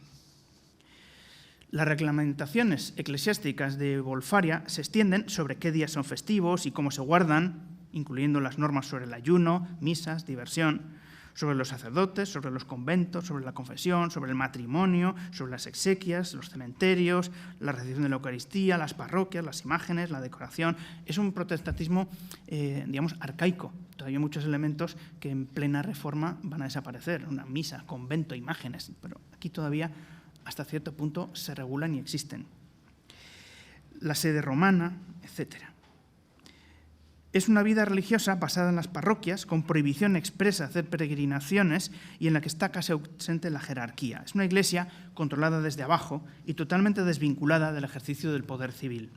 Las reglamentaciones eclesiásticas de Wolfaria se extienden sobre qué días son festivos y cómo se guardan, incluyendo las normas sobre el ayuno, misas, diversión, sobre los sacerdotes, sobre los conventos, sobre la confesión, sobre el matrimonio, sobre las exequias, los cementerios, la recepción de la Eucaristía, las parroquias, las imágenes, la decoración. Es un protestantismo, digamos, arcaico. Todavía hay muchos elementos que en plena reforma van a desaparecer. Una misa, convento, imágenes. Pero aquí todavía, hasta cierto punto, se regulan y existen. La sede romana, etcétera. Es una vida religiosa basada en las parroquias, con prohibición expresa de hacer peregrinaciones y en la que está casi ausente la jerarquía. Es una iglesia controlada desde abajo y totalmente desvinculada del ejercicio del poder civil.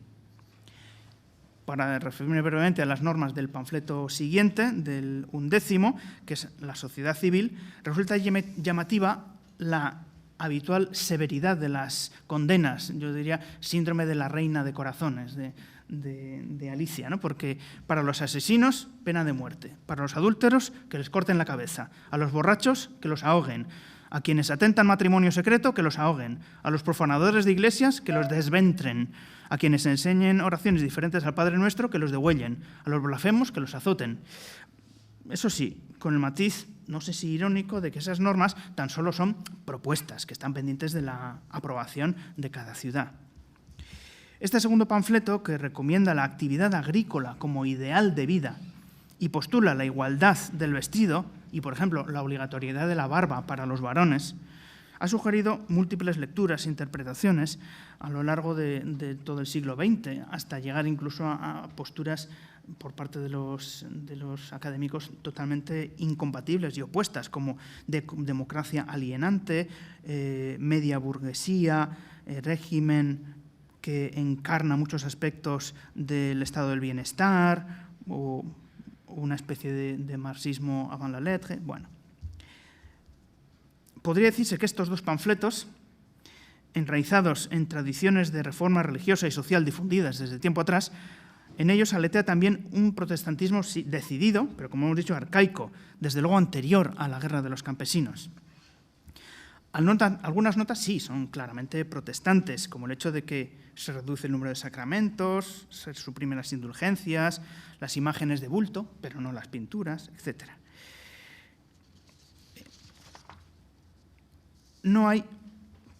Para referirme brevemente a las normas del panfleto siguiente, del 11º, que es la sociedad civil, resulta llamativa la habitual severidad de las condenas, yo diría síndrome de la reina de corazones, de Alicia, ¿no? Porque para los asesinos, pena de muerte, para los adúlteros, que les corten la cabeza, a los borrachos, que los ahoguen, a quienes atentan matrimonio secreto, que los ahoguen, a los profanadores de iglesias, que los desventren, a quienes enseñen oraciones diferentes al Padre Nuestro, que los degüellen, a los blasfemos, que los azoten. Eso sí, con el matiz, no sé si irónico, de que esas normas tan solo son propuestas que están pendientes de la aprobación de cada ciudad. Este segundo panfleto, que recomienda la actividad agrícola como ideal de vida y postula la igualdad del vestido y, por ejemplo, la obligatoriedad de la barba para los varones, ha sugerido múltiples lecturas e interpretaciones a lo largo de todo el siglo XX, hasta llegar incluso a posturas por parte de los académicos totalmente incompatibles y opuestas, como democracia alienante, media burguesía, régimen que encarna muchos aspectos del estado del bienestar o una especie de marxismo avant la lettre. Bueno, podría decirse que estos dos panfletos, enraizados en tradiciones de reforma religiosa y social difundidas desde tiempo atrás, en ellos aletea también un protestantismo decidido, pero como hemos dicho, arcaico, desde luego anterior a la guerra de los campesinos. Algunas notas sí son claramente protestantes, como el hecho de que se reduce el número de sacramentos, se suprimen las indulgencias, las imágenes de bulto, pero no las pinturas, etc. No hay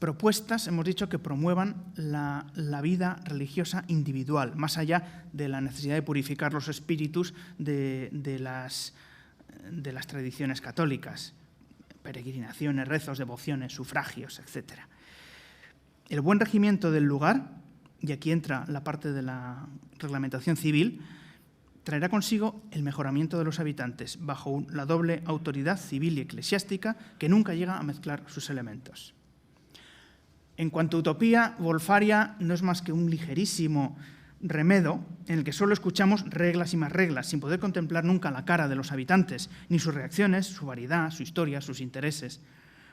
propuestas, hemos dicho, que promuevan la vida religiosa individual, más allá de la necesidad de purificar los espíritus de las tradiciones católicas. Peregrinaciones, rezos, devociones, sufragios, etc. El buen regimiento del lugar, y aquí entra la parte de la reglamentación civil, traerá consigo el mejoramiento de los habitantes bajo la doble autoridad civil y eclesiástica que nunca llega a mezclar sus elementos. En cuanto a utopía, Wolfaria no es más que un ligerísimo remedo en el que solo escuchamos reglas y más reglas, sin poder contemplar nunca la cara de los habitantes, ni sus reacciones, su variedad, su historia, sus intereses.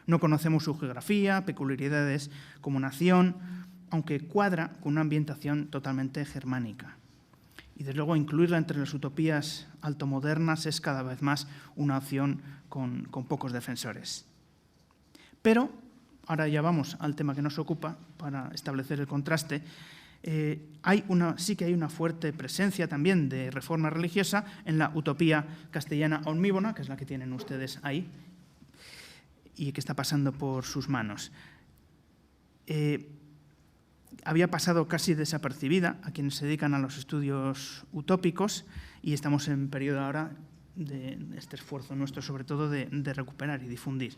No conocemos su geografía, peculiaridades como nación, aunque cuadra con una ambientación totalmente germánica. Y desde luego incluirla entre las utopías altomodernas es cada vez más una opción con pocos defensores. Pero ahora ya vamos al tema que nos ocupa para establecer el contraste. Sí que hay una fuerte presencia también de reforma religiosa en la utopía castellana omnívoda, que es la que tienen ustedes ahí, y que está pasando por sus manos. Había pasado casi desapercibida a quienes se dedican a los estudios utópicos y estamos en periodo ahora de este esfuerzo nuestro, sobre todo de recuperar y difundir.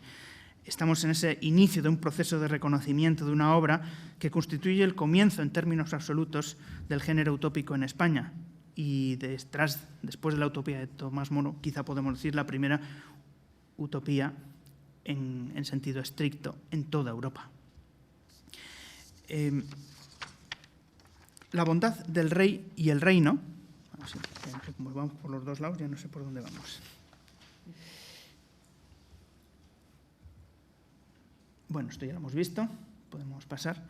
Estamos en ese inicio de un proceso de reconocimiento de una obra que constituye el comienzo en términos absolutos del género utópico en España y después de la utopía de Tomás Moro, quizá podemos decir la primera utopía en sentido estricto en toda Europa. La bondad del rey y el reino, como vamos por los dos lados, ya no sé por dónde vamos. Bueno, esto ya lo hemos visto, podemos pasar.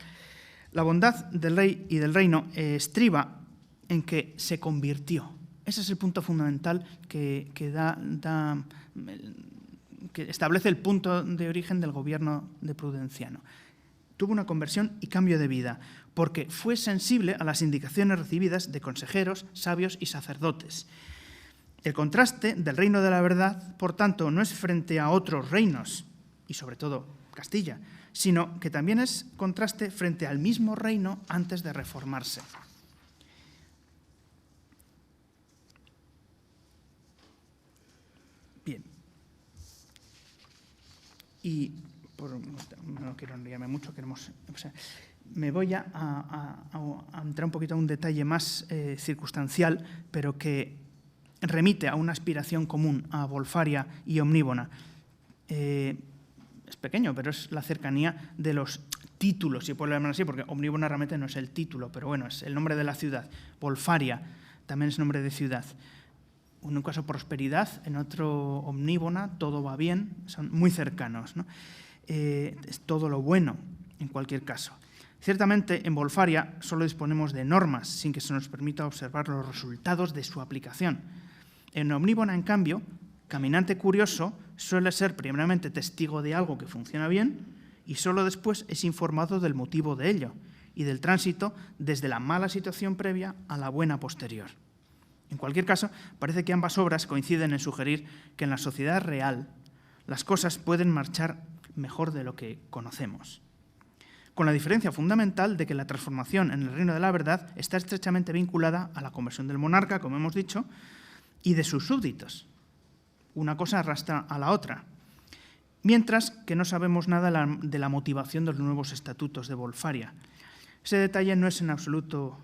La bondad del rey y del reino estriba en que se convirtió. Ese es el punto fundamental que establece el punto de origen del gobierno de Prudenciano. Tuvo una conversión y cambio de vida, porque fue sensible a las indicaciones recibidas de consejeros, sabios y sacerdotes. El contraste del reino de la verdad, por tanto, no es frente a otros reinos, y sobre todo Castilla, sino que también es contraste frente al mismo reino antes de reformarse. Bien. Y no quiero enrollarme mucho, me voy a entrar un poquito a un detalle más circunstancial, pero que remite a una aspiración común a Wolfaria y Omnívoda. Es pequeño, pero es la cercanía de los títulos, si puedo llamarlo así, porque Omnívoda realmente no es el título, pero bueno, es el nombre de la ciudad. Wolfaria también es nombre de ciudad. En un caso prosperidad, en otro Omnívoda, todo va bien, son muy cercanos, ¿no? Es todo lo bueno, en cualquier caso. Ciertamente, en Wolfaria solo disponemos de normas, sin que se nos permita observar los resultados de su aplicación. En Omnívoda, en cambio, caminante curioso suele ser primeramente testigo de algo que funciona bien y solo después es informado del motivo de ello y del tránsito desde la mala situación previa a la buena posterior. En cualquier caso, parece que ambas obras coinciden en sugerir que en la sociedad real las cosas pueden marchar mejor de lo que conocemos, con la diferencia fundamental de que la transformación en el reino de la verdad está estrechamente vinculada a la conversión del monarca, como hemos dicho, y de sus súbditos. Una cosa arrastra a la otra, mientras que no sabemos nada de la motivación de los nuevos estatutos de Wolfaria. Ese detalle no es en absoluto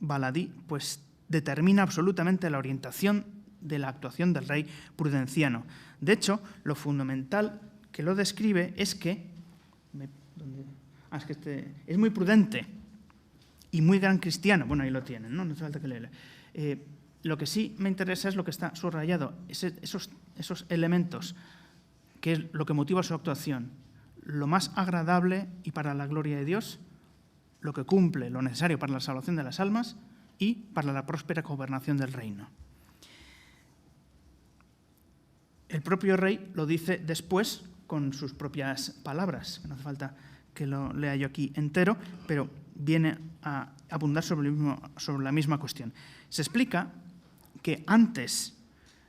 baladí, pues determina absolutamente la orientación de la actuación del rey Prudenciano. De hecho, lo fundamental que lo describe es que es muy prudente y muy gran cristiano. Bueno, ahí lo tienen, no hace falta que leerlo. Lo que sí me interesa es lo que está subrayado, esos elementos, que es lo que motiva su actuación. Lo más agradable y para la gloria de Dios, lo que cumple lo necesario para la salvación de las almas y para la próspera gobernación del reino. El propio rey lo dice después con sus propias palabras, no hace falta que lo lea yo aquí entero, pero viene a abundar sobre la misma cuestión. Se explica que antes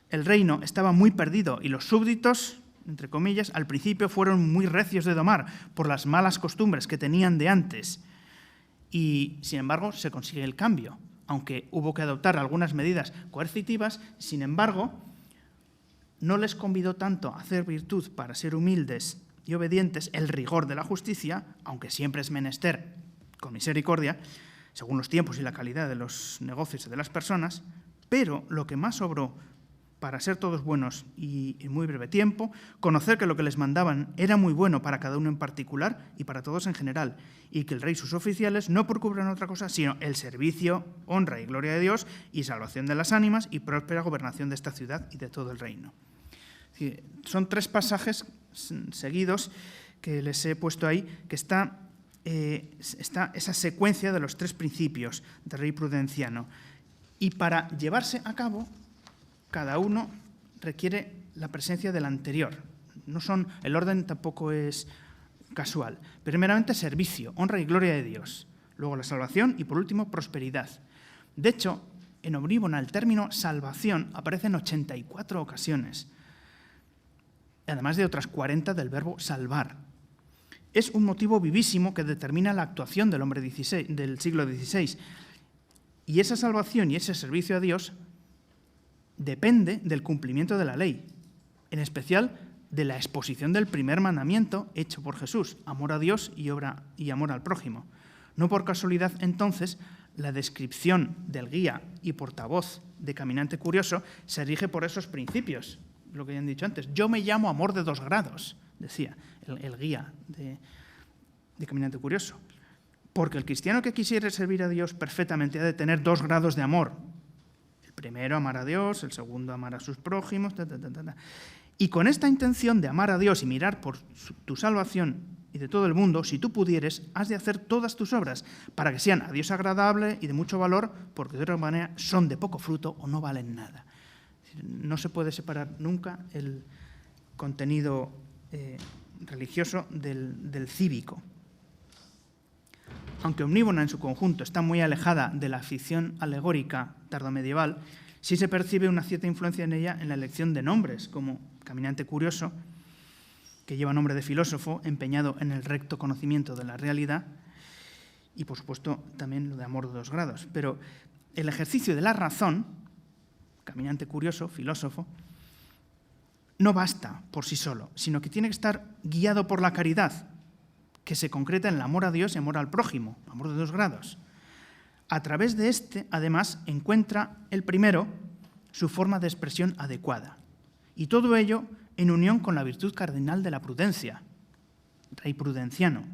el reino estaba muy perdido y los súbditos, entre comillas, al principio fueron muy recios de domar por las malas costumbres que tenían de antes y, sin embargo, se consigue el cambio. Aunque hubo que adoptar algunas medidas coercitivas, sin embargo, no les convidó tanto a hacer virtud para ser humildes y obedientes el rigor de la justicia, aunque siempre es menester con misericordia, según los tiempos y la calidad de los negocios y de las personas, Pero lo que más obró para ser todos buenos y en muy breve tiempo, conocer que lo que les mandaban era muy bueno para cada uno en particular y para todos en general, y que el rey y sus oficiales no procuran otra cosa sino el servicio, honra y gloria de Dios y salvación de las ánimas y próspera gobernación de esta ciudad y de todo el reino. Son 3 pasajes seguidos que les he puesto ahí, que está esa secuencia de los 3 principios del rey prudenciano. Y para llevarse a cabo, cada uno requiere la presencia del anterior. El orden tampoco es casual. Primeramente, servicio, honra y gloria de Dios. Luego, la salvación y, por último, prosperidad. De hecho, en Omníbona el término salvación aparece en 84 ocasiones, además de otras 40 del verbo salvar. Es un motivo vivísimo que determina la actuación del hombre del siglo XVI. Y esa salvación y ese servicio a Dios depende del cumplimiento de la ley, en especial de la exposición del primer mandamiento hecho por Jesús, amor a Dios y amor al prójimo. No por casualidad, entonces, la descripción del guía y portavoz de Caminante Curioso se rige por esos principios, lo que ya han dicho antes. Yo me llamo amor de 2 grados, decía el guía de Caminante Curioso. Porque el cristiano que quisiera servir a Dios perfectamente ha de tener 2 grados de amor. El primero, amar a Dios; el segundo, amar a sus prójimos. Y con esta intención de amar a Dios y mirar por tu salvación y de todo el mundo, si tú pudieres, has de hacer todas tus obras para que sean a Dios agradables y de mucho valor, porque de otra manera son de poco fruto o no valen nada. No se puede separar nunca el contenido religioso del cívico. Aunque Omníbona en su conjunto está muy alejada de la ficción alegórica tardomedieval, sí se percibe una cierta influencia en ella en la elección de nombres, como Caminante Curioso, que lleva nombre de filósofo empeñado en el recto conocimiento de la realidad, y por supuesto también lo de amor de 2 grados. Pero el ejercicio de la razón, Caminante Curioso, filósofo, no basta por sí solo, sino que tiene que estar guiado por la caridad, que se concreta en el amor a Dios y amor al prójimo, amor de 2 grados. A través de este, además, encuentra el primero su forma de expresión adecuada. Y todo ello en unión con la virtud cardinal de la prudencia, rey prudenciano,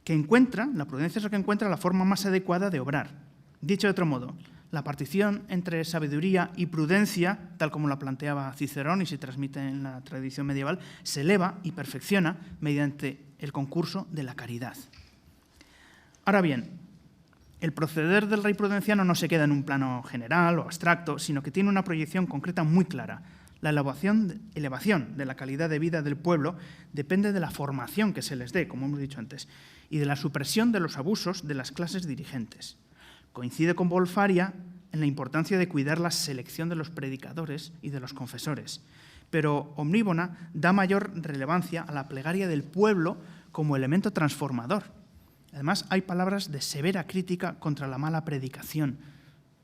la prudencia es lo que encuentra la forma más adecuada de obrar. Dicho de otro modo, la partición entre sabiduría y prudencia, tal como la planteaba Cicerón y se transmite en la tradición medieval, se eleva y perfecciona mediante el concurso de la caridad. Ahora bien, el proceder del rey prudenciano no se queda en un plano general o abstracto, sino que tiene una proyección concreta muy clara. La elevación de la calidad de vida del pueblo depende de la formación que se les dé, como hemos dicho antes, y de la supresión de los abusos de las clases dirigentes. Coincide con Bolfaria en la importancia de cuidar la selección de los predicadores y de los confesores, pero Omníbona da mayor relevancia a la plegaria del pueblo como elemento transformador. Además, hay palabras de severa crítica contra la mala predicación.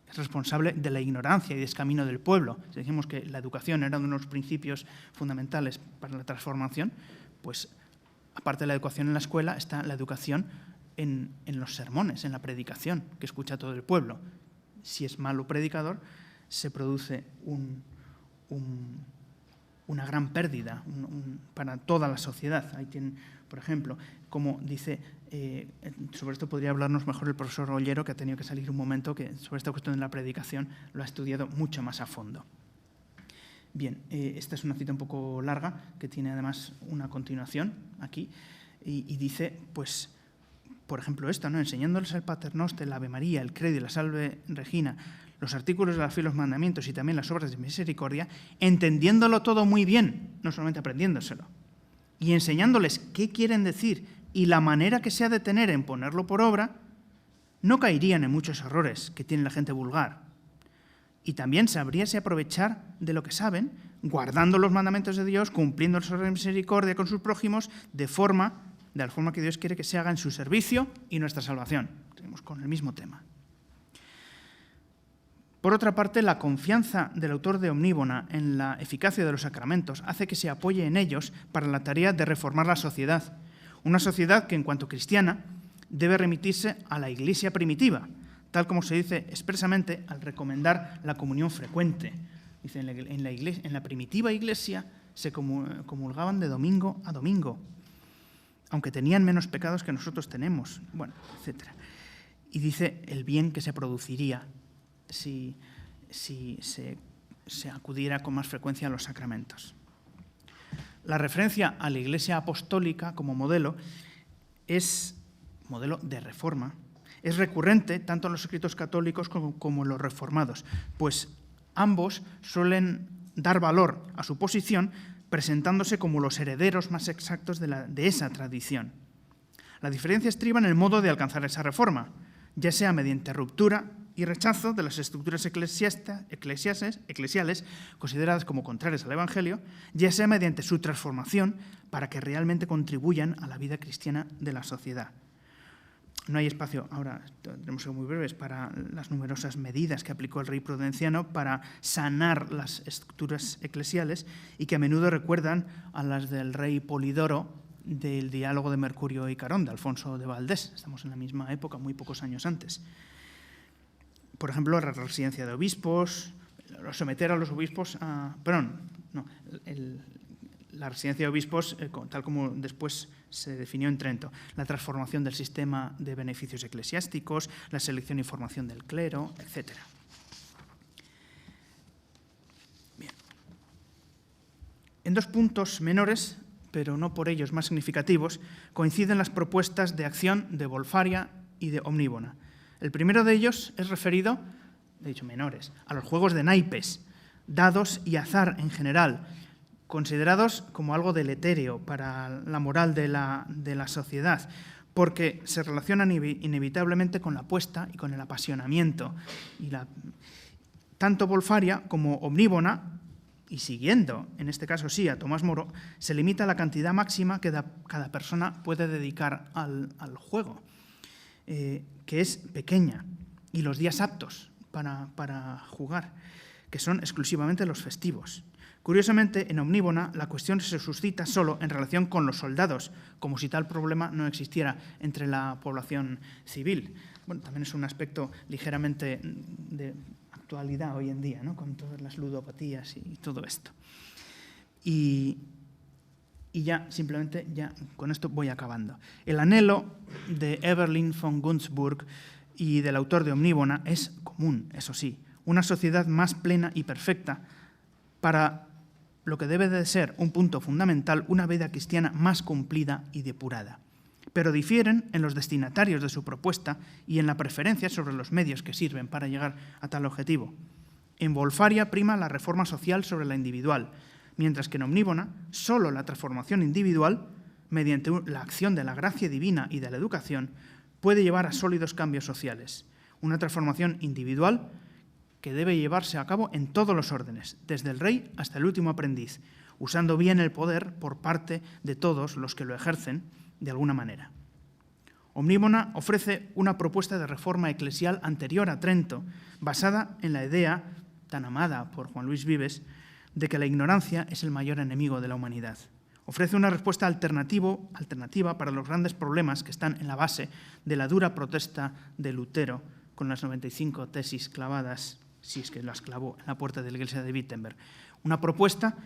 Es responsable de la ignorancia y descamino del pueblo. Si decimos que la educación era uno de los principios fundamentales para la transformación, pues aparte de la educación en la escuela, está la educación en los sermones, en la predicación que escucha todo el pueblo. Si es malo predicador, se produce una gran pérdida para toda la sociedad. Ahí tienen, por ejemplo, como dice, sobre esto podría hablarnos mejor el profesor Ollero, que ha tenido que salir un momento, que sobre esta cuestión de la predicación lo ha estudiado mucho más a fondo. Bien, esta es una cita un poco larga, que tiene además una continuación aquí, y dice, pues, por ejemplo, esto, ¿no? Enseñándoles el Pater Noster, la Ave María, el Credo y la Salve Regina, los artículos de la fe y los mandamientos y también las obras de misericordia, entendiéndolo todo muy bien, no solamente aprendiéndoselo, y enseñándoles qué quieren decir y la manera que se ha de tener en ponerlo por obra, no caerían en muchos errores que tiene la gente vulgar. Y también sabríase aprovechar de lo que saben, guardando los mandamientos de Dios, cumpliendo las obras de misericordia con sus prójimos, de la forma que Dios quiere que se haga en su servicio y nuestra salvación. Tenemos con el mismo tema. Por otra parte, la confianza del autor de Omníbona en la eficacia de los sacramentos hace que se apoye en ellos para la tarea de reformar la sociedad. Una sociedad que, en cuanto cristiana, debe remitirse a la Iglesia primitiva, tal como se dice expresamente al recomendar la comunión frecuente. Dice, en la primitiva iglesia se comulgaban de domingo a domingo, aunque tenían menos pecados que nosotros tenemos, bueno, etc. Y dice el bien que se produciría si se acudiera con más frecuencia a los sacramentos. La referencia a la Iglesia apostólica como modelo es modelo de reforma. Es recurrente tanto en los escritos católicos como en los reformados, pues ambos suelen dar valor a su posición presentándose como los herederos más exactos de esa tradición. La diferencia estriba en el modo de alcanzar esa reforma, ya sea mediante ruptura y rechazo de las estructuras eclesiales consideradas como contrarias al Evangelio, ya sea mediante su transformación para que realmente contribuyan a la vida cristiana de la sociedad. No hay espacio, ahora tenemos que ser muy breves, para las numerosas medidas que aplicó el rey Prudenciano para sanar las estructuras eclesiales y que a menudo recuerdan a las del rey Polidoro del diálogo de Mercurio y Carón, de Alfonso de Valdés. Estamos en la misma época, muy pocos años antes. Por ejemplo, la residencia de obispos, someter a los obispos a... la residencia de obispos, tal como después se definió en Trento, la transformación del sistema de beneficios eclesiásticos, la selección y formación del clero, etc. Bien. En dos puntos menores, pero no por ellos más significativos, coinciden las propuestas de acción de Volfaria y de Omníbona. El primero de ellos es referido, he dicho menores, a los juegos de naipes, dados y azar en general, considerados como algo deletéreo para la moral de la sociedad, porque se relacionan inevitablemente con la apuesta y con el apasionamiento. Tanto Volfaria como Omníbona, y siguiendo, en este caso sí, a Tomás Moro, se limita a la cantidad máxima que cada persona puede dedicar al juego, que es pequeña, y los días aptos para jugar, que son exclusivamente los festivos. Curiosamente, en Omníbona, la cuestión se suscita solo en relación con los soldados, como si tal problema no existiera entre la población civil. Bueno, también es un aspecto ligeramente de actualidad hoy en día, ¿no?, con todas las ludopatías y todo esto. Y ya, simplemente, ya con esto voy acabando. El anhelo de Eberlin von Gunzburg y del autor de Omníbona es común, eso sí, una sociedad más plena y perfecta para lo que debe de ser un punto fundamental, una vida cristiana más cumplida y depurada. Pero difieren en los destinatarios de su propuesta y en la preferencia sobre los medios que sirven para llegar a tal objetivo. En Volfaria prima la reforma social sobre la individual, mientras que en Omníbona solo la transformación individual, mediante la acción de la gracia divina y de la educación, puede llevar a sólidos cambios sociales. Una transformación individual que debe llevarse a cabo en todos los órdenes, desde el rey hasta el último aprendiz, usando bien el poder por parte de todos los que lo ejercen de alguna manera. Omníbona ofrece una propuesta de reforma eclesial anterior a Trento, basada en la idea, tan amada por Juan Luis Vives, de que la ignorancia es el mayor enemigo de la humanidad. Ofrece una respuesta alternativa para los grandes problemas que están en la base de la dura protesta de Lutero, con las 95 tesis clavadas, si es que las clavó, en la puerta de la iglesia de Wittenberg. Una propuesta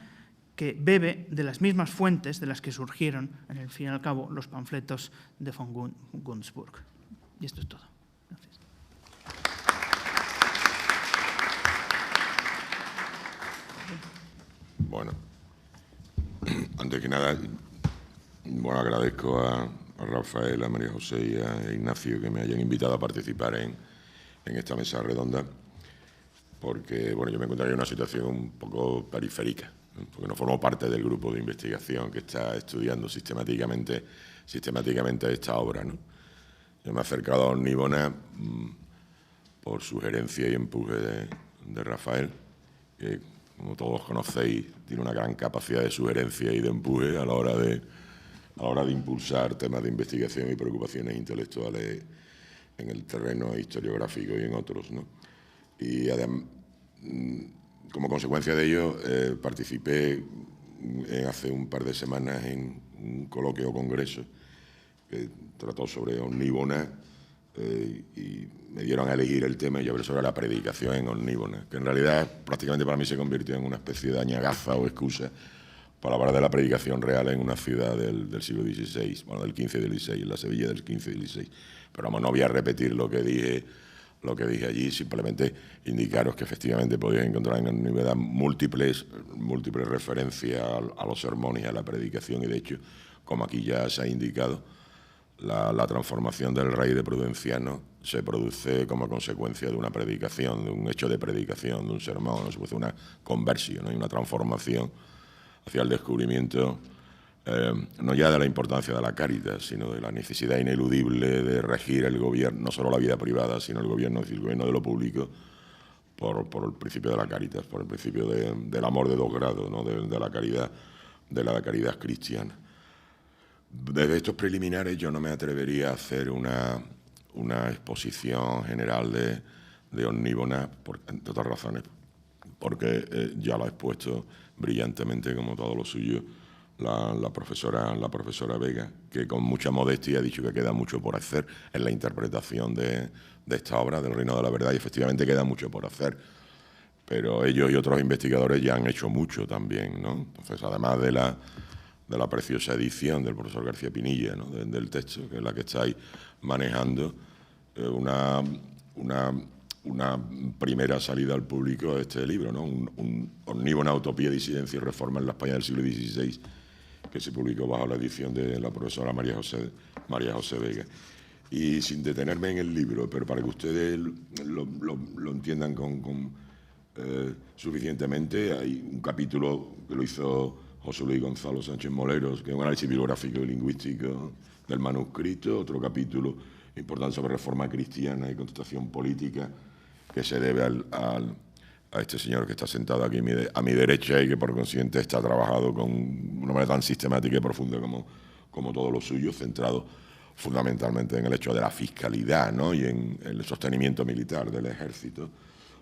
que bebe de las mismas fuentes de las que surgieron, en el fin y al cabo, los panfletos de von Gunzburg. Y esto es todo. Gracias. Bueno, antes que nada, agradezco a Rafael, a María José y a Ignacio que me hayan invitado a participar en esta mesa redonda, porque yo me encontraría en una situación un poco periférica, ¿no?, porque no formo parte del grupo de investigación que está estudiando sistemáticamente esta obra, ¿no? Yo me he acercado a Omníbona por sugerencia y empuje de Rafael, que, como todos conocéis, tiene una gran capacidad de sugerencia y de empuje a la hora de impulsar temas de investigación y preocupaciones intelectuales en el terreno historiográfico y en otros, ¿no? Y además, como consecuencia de ello, participé hace un par de semanas en un coloquio o congreso que trató sobre Omníbona, y me dieron a elegir el tema y yo hablé sobre la predicación en Orníbona, que en realidad prácticamente para mí se convirtió en una especie de añagaza o excusa para hablar de la predicación real en una ciudad del siglo XVI, bueno, del XV y del XVI, en la Sevilla del XV y XVI. Pero vamos, no voy a repetir lo que dije allí, simplemente indicaros que efectivamente podéis encontrar en Orníbona múltiples referencias a los sermones y a la predicación, y de hecho, como aquí ya se ha indicado, la transformación del rey de Prudenciano se produce como consecuencia de una predicación, de un hecho de predicación, de un sermón, ¿no? Se produce una conversión, ¿no? Y una transformación hacia el descubrimiento no ya de la importancia de la Cáritas, sino de la necesidad ineludible de regir el gobierno, no solo la vida privada, sino el gobierno de lo público, por el principio de la Cáritas, por el principio del amor de dos grados, ¿no? de la caridad cristiana. Desde estos preliminares yo no me atrevería a hacer una exposición general de Orníbona, entre otras razones, porque ya lo ha expuesto brillantemente, como todo lo suyo, la profesora Vega, que con mucha modestia ha dicho que queda mucho por hacer en la interpretación de esta obra, del Reino de la Verdad, y efectivamente queda mucho por hacer. Pero ellos y otros investigadores ya han hecho mucho también, ¿no? Entonces, además de la preciosa edición del profesor García Pinilla, ¿no? del texto, que es la que estáis manejando, una primera salida al público de este libro, ¿no? Un Orníbona, Utopía, Disidencia y Reforma en la España del siglo XVI, que se publicó bajo la edición de la profesora María José Vega. Y sin detenerme en el libro, pero para que ustedes lo entiendan suficientemente, hay un capítulo que lo hizo José Luis Gonzalo Sánchez Moleros, que es un análisis bibliográfico y lingüístico del manuscrito, otro capítulo importante sobre reforma cristiana y contestación política, que se debe a este señor que está sentado aquí a mi derecha y que por consiguiente está trabajado con una manera tan sistemática y profunda como todo lo suyo, centrado fundamentalmente en el hecho de la fiscalidad, ¿no? Y en el sostenimiento militar del ejército.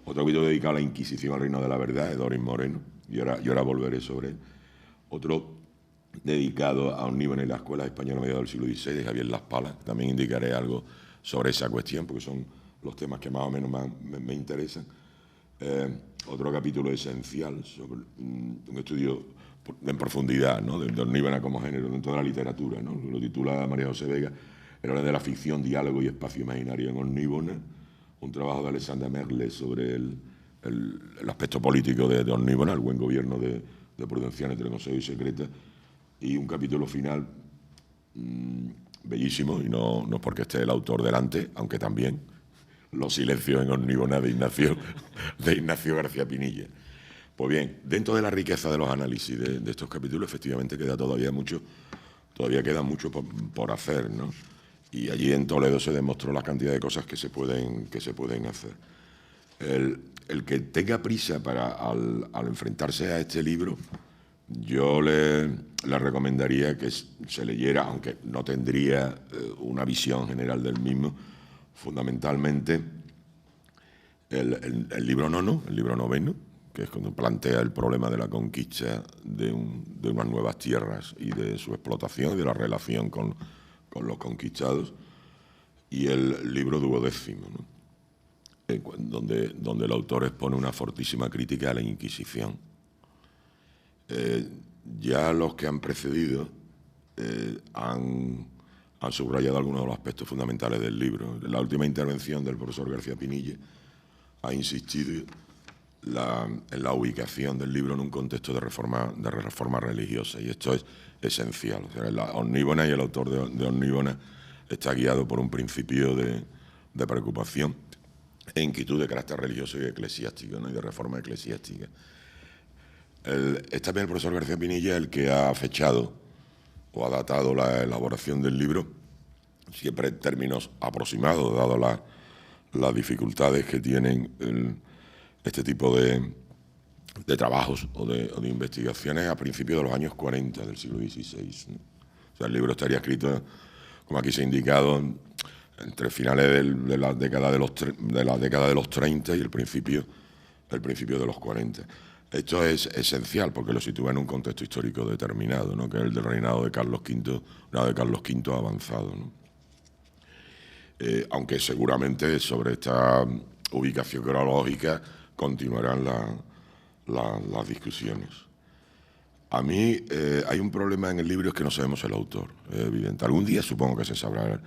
Otro capítulo dedicado a la Inquisición al Reino de la Verdad, de Doris Moreno, y ahora volveré sobre él. Otro dedicado a Orníbona y la Escuela Española a mediados del siglo XVI, de Javier Las Palas. También indicaré algo sobre esa cuestión, porque son los temas que más o menos me interesan. Otro capítulo esencial sobre un estudio en profundidad, ¿no? de Orníbona como género dentro de la literatura, ¿no? Lo titula María José Vega, el orden de la ficción, diálogo y espacio imaginario en Orníbona, un trabajo de Alexandre Merle sobre el aspecto político de Orníbona, el buen gobierno de Prudenciano entre consejo y secreta, y un capítulo final bellísimo, y no porque esté el autor delante, aunque también, Los silencios en Orníbona de Ignacio García Pinilla. Pues bien, dentro de la riqueza de los análisis de estos capítulos, efectivamente todavía queda mucho por hacer, ¿no? Y allí en Toledo se demostró la cantidad de cosas que se pueden hacer. El que tenga prisa al enfrentarse a este libro, yo le recomendaría que se leyera, aunque no tendría una visión general del mismo, fundamentalmente el libro noveno, que es cuando plantea el problema de la conquista de unas nuevas tierras y de su explotación y de la relación con los conquistados, y el libro duodécimo, ¿no? Donde el autor expone una fortísima crítica a la Inquisición. Ya los que han precedido han subrayado algunos de los aspectos fundamentales del libro. La última intervención del profesor García Pinilla ha insistido en la ubicación del libro en un contexto de reforma religiosa, y esto es esencial. O sea, la Orníbona y el autor de Orníbona está guiado por un principio de preocupación e inquietud de carácter religioso y eclesiástico, ¿no? Y de reforma eclesiástica. Es también el profesor García Pinilla el que ha fechado o ha datado la elaboración del libro, siempre en términos aproximados, dado las dificultades que tienen este tipo de trabajos o de investigaciones a principios de los años 40 del siglo XVI, ¿no? O sea, el libro estaría escrito, como aquí se ha indicado, entre finales de la década de los 30 y el principio de los 40. Esto es esencial porque lo sitúa en un contexto histórico determinado, ¿no? Que es el del reinado de Carlos V, avanzado, ¿no? aunque seguramente sobre esta ubicación cronológica continuarán las discusiones. A mí hay un problema en el libro, es que no sabemos el autor, es evidente. Algún día supongo que se sabrá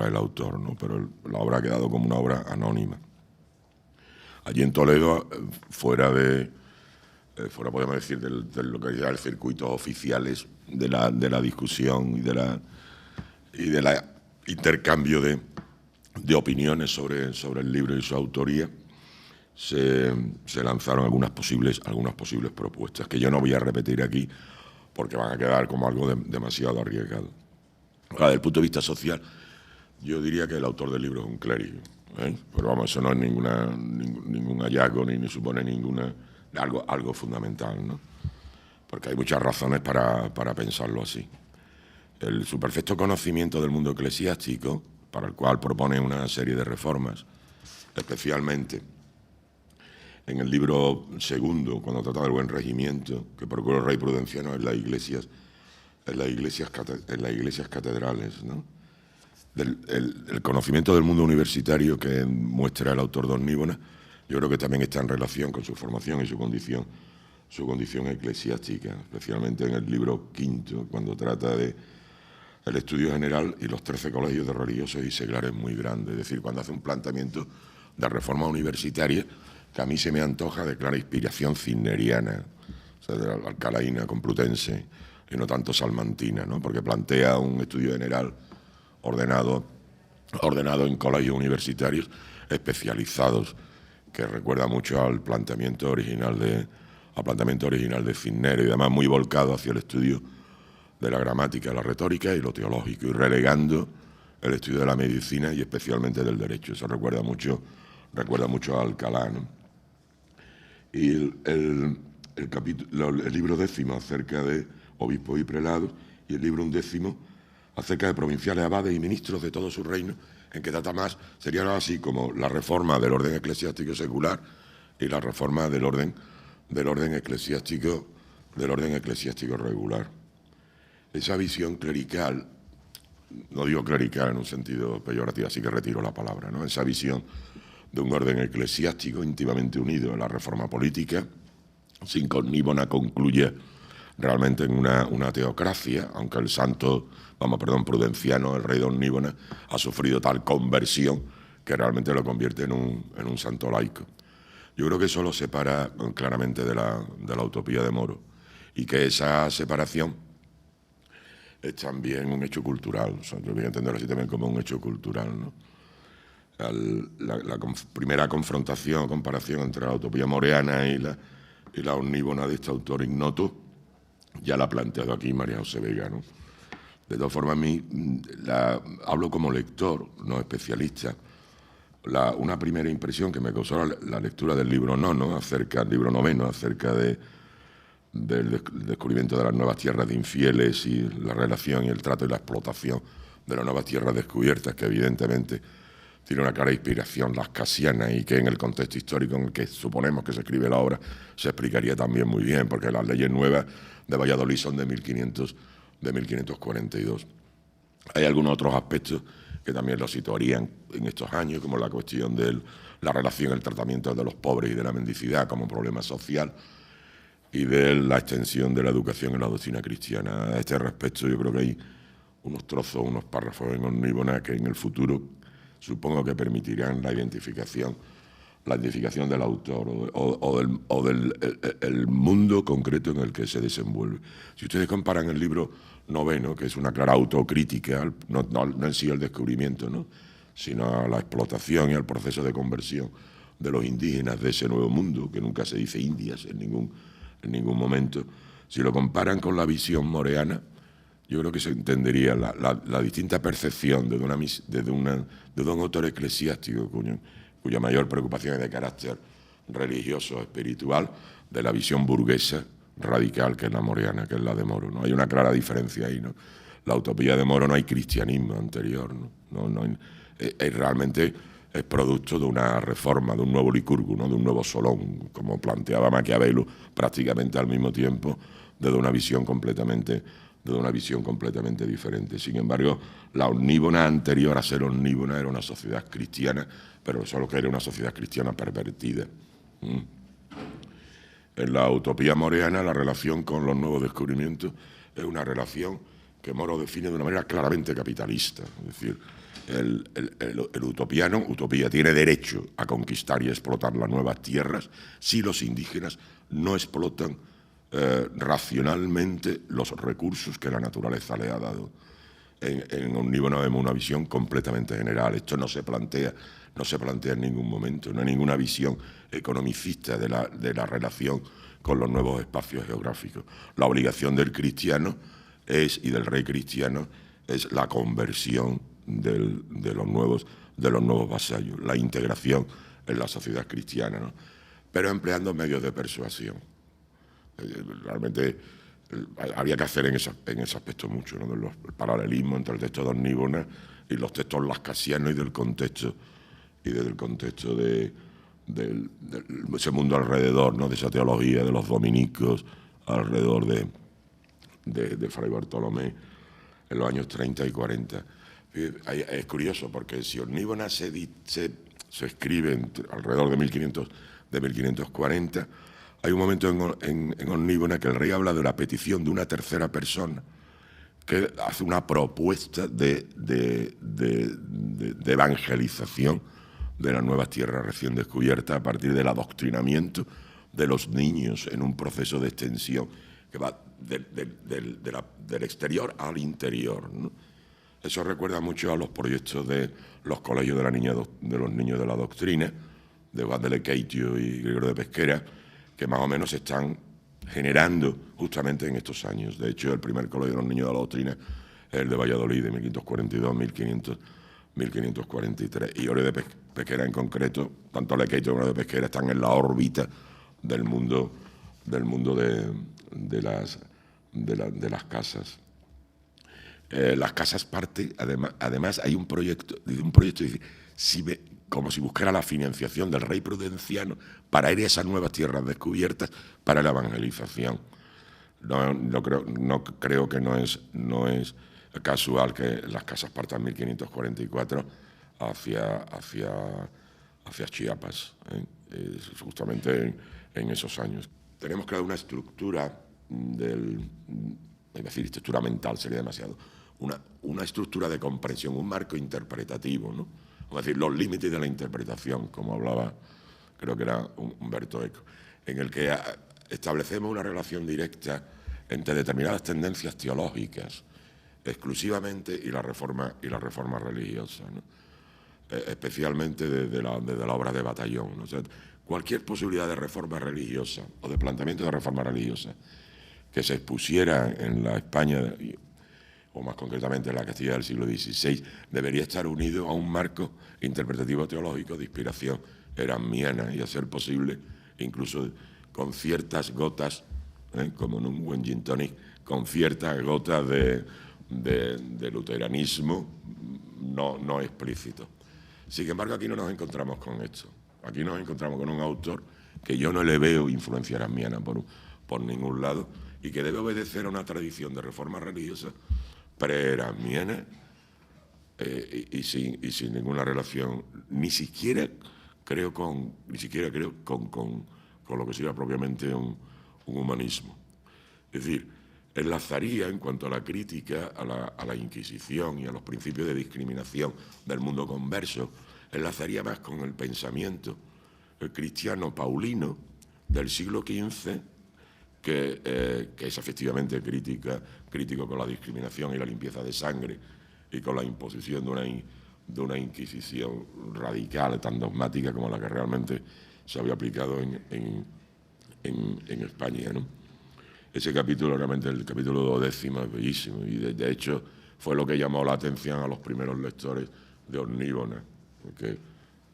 el autor, ¿no? Pero la obra ha quedado como una obra anónima. Allí en Toledo, fuera podemos decir, de lo que sería el circuito oficiales de la discusión y de la intercambio de opiniones sobre el libro y su autoría, se lanzaron algunas posibles propuestas, que yo no voy a repetir aquí porque van a quedar como algo demasiado arriesgado. Ahora, desde el punto de vista social, yo diría que el autor del libro es un clérigo, ¿eh? Pero vamos, eso no es ningún hallazgo ni supone algo fundamental, ¿no? Porque hay muchas razones para pensarlo así. Su perfecto conocimiento del mundo eclesiástico, para el cual propone una serie de reformas, especialmente en el libro segundo, cuando trata del buen regimiento que procuró el rey Prudenciano en las iglesias catedrales, ¿no? El conocimiento del mundo universitario que muestra el autor Don Nívona, yo creo que también está en relación con su formación y su condición eclesiástica, especialmente en el libro quinto, cuando trata de el estudio general y los 13 colegios de religiosos y seglares muy grandes. Es decir, cuando hace un planteamiento de reforma universitaria que a mí se me antoja de clara inspiración cisneriana, o sea, de la alcalaína complutense y no tanto salmantina, ¿no? Porque plantea un estudio general ordenado en colegios universitarios especializados, que recuerda mucho al planteamiento original de Cisneros, y además muy volcado hacia el estudio de la gramática, la retórica y lo teológico, y relegando el estudio de la medicina y especialmente del derecho. Eso recuerda mucho a Alcalá, ¿no? Y el libro décimo acerca de obispos y prelados, y el libro undécimo acerca de provinciales, abades y ministros de todo su reino, en que trata más, sería algo así como la reforma del orden eclesiástico secular y la reforma del orden eclesiástico regular. Esa visión clerical, no digo clerical en un sentido peyorativo, así que retiro la palabra, ¿no? Esa visión de un orden eclesiástico íntimamente unido a la reforma política, sin que Nívona concluye realmente en una teocracia, aunque el Prudenciano, el rey Don Nívona, ha sufrido tal conversión que realmente lo convierte en un santo laico. Yo creo que eso lo separa claramente de la utopía de Moro, y que esa separación es también un hecho cultural. O sea, yo voy a entenderlo así también como un hecho cultural, ¿no? La primera confrontación o comparación entre la utopía moreana y la omnívona de este autor ignoto ya la ha planteado aquí María José Vega, ¿no? De todas formas, a mí hablo como lector, no especialista. Una primera impresión que me causó la lectura del libro noveno, acerca del descubrimiento de las nuevas tierras de infieles y la relación y el trato y la explotación de las nuevas tierras descubiertas, que evidentemente tiene una clara inspiración lascasiana y que en el contexto histórico en el que suponemos que se escribe la obra se explicaría también muy bien, porque las leyes nuevas de Valladolid son de 1542. Hay algunos otros aspectos que también lo situarían en estos años, como la cuestión de la relación, el tratamiento de los pobres y de la mendicidad como problema social, y de la extensión de la educación en la doctrina cristiana. A este respecto, yo creo que hay unos trozos, unos párrafos en Omnívona que en el futuro supongo que permitirán la identificación del autor o del mundo concreto en el que se desenvuelve. Si ustedes comparan el libro noveno, que es una clara autocrítica, no en sí el descubrimiento, ¿no?, sino a la explotación y al proceso de conversión de los indígenas de ese nuevo mundo, que nunca se dice indias en ningún momento, si lo comparan con la visión moreana, yo creo que se entendería la distinta percepción de un autor eclesiástico cuya mayor preocupación es de carácter religioso, espiritual, de la visión burguesa radical que es la moreana, que es la de Moro, ¿no? Hay una clara diferencia ahí, ¿no? La utopía de Moro no hay cristianismo anterior, ¿no? Realmente es producto de una reforma, de un nuevo Licurgo, ¿no?, de un nuevo Solón, como planteaba Maquiavelo prácticamente al mismo tiempo, desde una visión completamente desde una visión completamente diferente. Sin embargo, la omníbona anterior a ser omníbona era una sociedad cristiana, pero solo que era una sociedad cristiana pervertida. En la utopía moreana, la relación con los nuevos descubrimientos es una relación que Moro define de una manera claramente capitalista. Es decir, el utopiano, utopía, tiene derecho a conquistar y explotar las nuevas tierras si los indígenas no explotan racionalmente los recursos que la naturaleza le ha dado. En Omníbona vemos una visión completamente general. Esto no se plantea en ningún momento, no hay ninguna visión economicista de la relación con los nuevos espacios geográficos. La obligación del cristiano y del rey cristiano es la conversión de los nuevos vasallos, la integración en la sociedad cristiana, ¿no? Pero empleando medios de persuasión. Realmente había que hacer en ese aspecto mucho, ¿no? El paralelismo entre el texto de Omníbona y los textos lascasianos y del contexto de ese mundo alrededor, ¿no? De esa teología de los dominicos alrededor de Fray Bartolomé en los años 30 y 40. Es curioso porque si Omníbona se escribe alrededor de 1540, hay un momento en Omníbona que el rey habla de la petición de una tercera persona que hace una propuesta de evangelización de las nuevas tierras recién descubiertas a partir del adoctrinamiento de los niños en un proceso de extensión que va del exterior al interior, ¿no? Eso recuerda mucho a los proyectos de los colegios de los niños de la doctrina, de Juan de Lequeitio y Gregorio de Pesquera, que más o menos se están generando justamente en estos años. De hecho, el primer colegio de los niños de la doctrina es el de Valladolid, de 1542-1543. Y Gregorio de Pesquera en concreto, tanto Lequeitio como Gregorio de Pesquera están en la órbita del mundo de las casas. Las casas parte, además hay un proyecto como si buscara la financiación del rey prudenciano para ir a esas nuevas tierras descubiertas para la evangelización. No creo que no es casual que las casas partan en 1544 hacia Chiapas, justamente en esos años. Tenemos que dar una estructura estructura mental sería demasiado, una estructura de comprensión, un marco interpretativo, ¿no? Es decir, los límites de la interpretación, como hablaba, creo que era Humberto Eco, en el que establecemos una relación directa entre determinadas tendencias teológicas exclusivamente y la reforma religiosa, ¿no? Especialmente desde la obra de Batallón, ¿no? O sea, cualquier posibilidad de reforma religiosa o de planteamiento de reforma religiosa que se expusiera en la España, o más concretamente en la Castilla del siglo XVI, debería estar unido a un marco interpretativo teológico de inspiración erasmiana y a ser posible, incluso con ciertas gotas, como en un buen gin tonic, con ciertas gotas de luteranismo no explícito. Sin embargo, aquí no nos encontramos con esto. Aquí nos encontramos con un autor que yo no le veo influencia erasmiana por ningún lado y que debe obedecer a una tradición de reforma religiosa pre-erasmiana y sin ninguna relación, ni siquiera creo con lo que sería propiamente un humanismo. Es decir, enlazaría en cuanto a la crítica a la Inquisición y a los principios de discriminación del mundo converso, enlazaría más con el pensamiento cristiano paulino del siglo XV, que es efectivamente crítico con la discriminación y la limpieza de sangre y con la imposición de una Inquisición radical, tan dogmática como la que realmente se había aplicado en España, ¿no? Ese capítulo, realmente el capítulo 12, es bellísimo y de hecho fue lo que llamó la atención a los primeros lectores de Omníbona, porque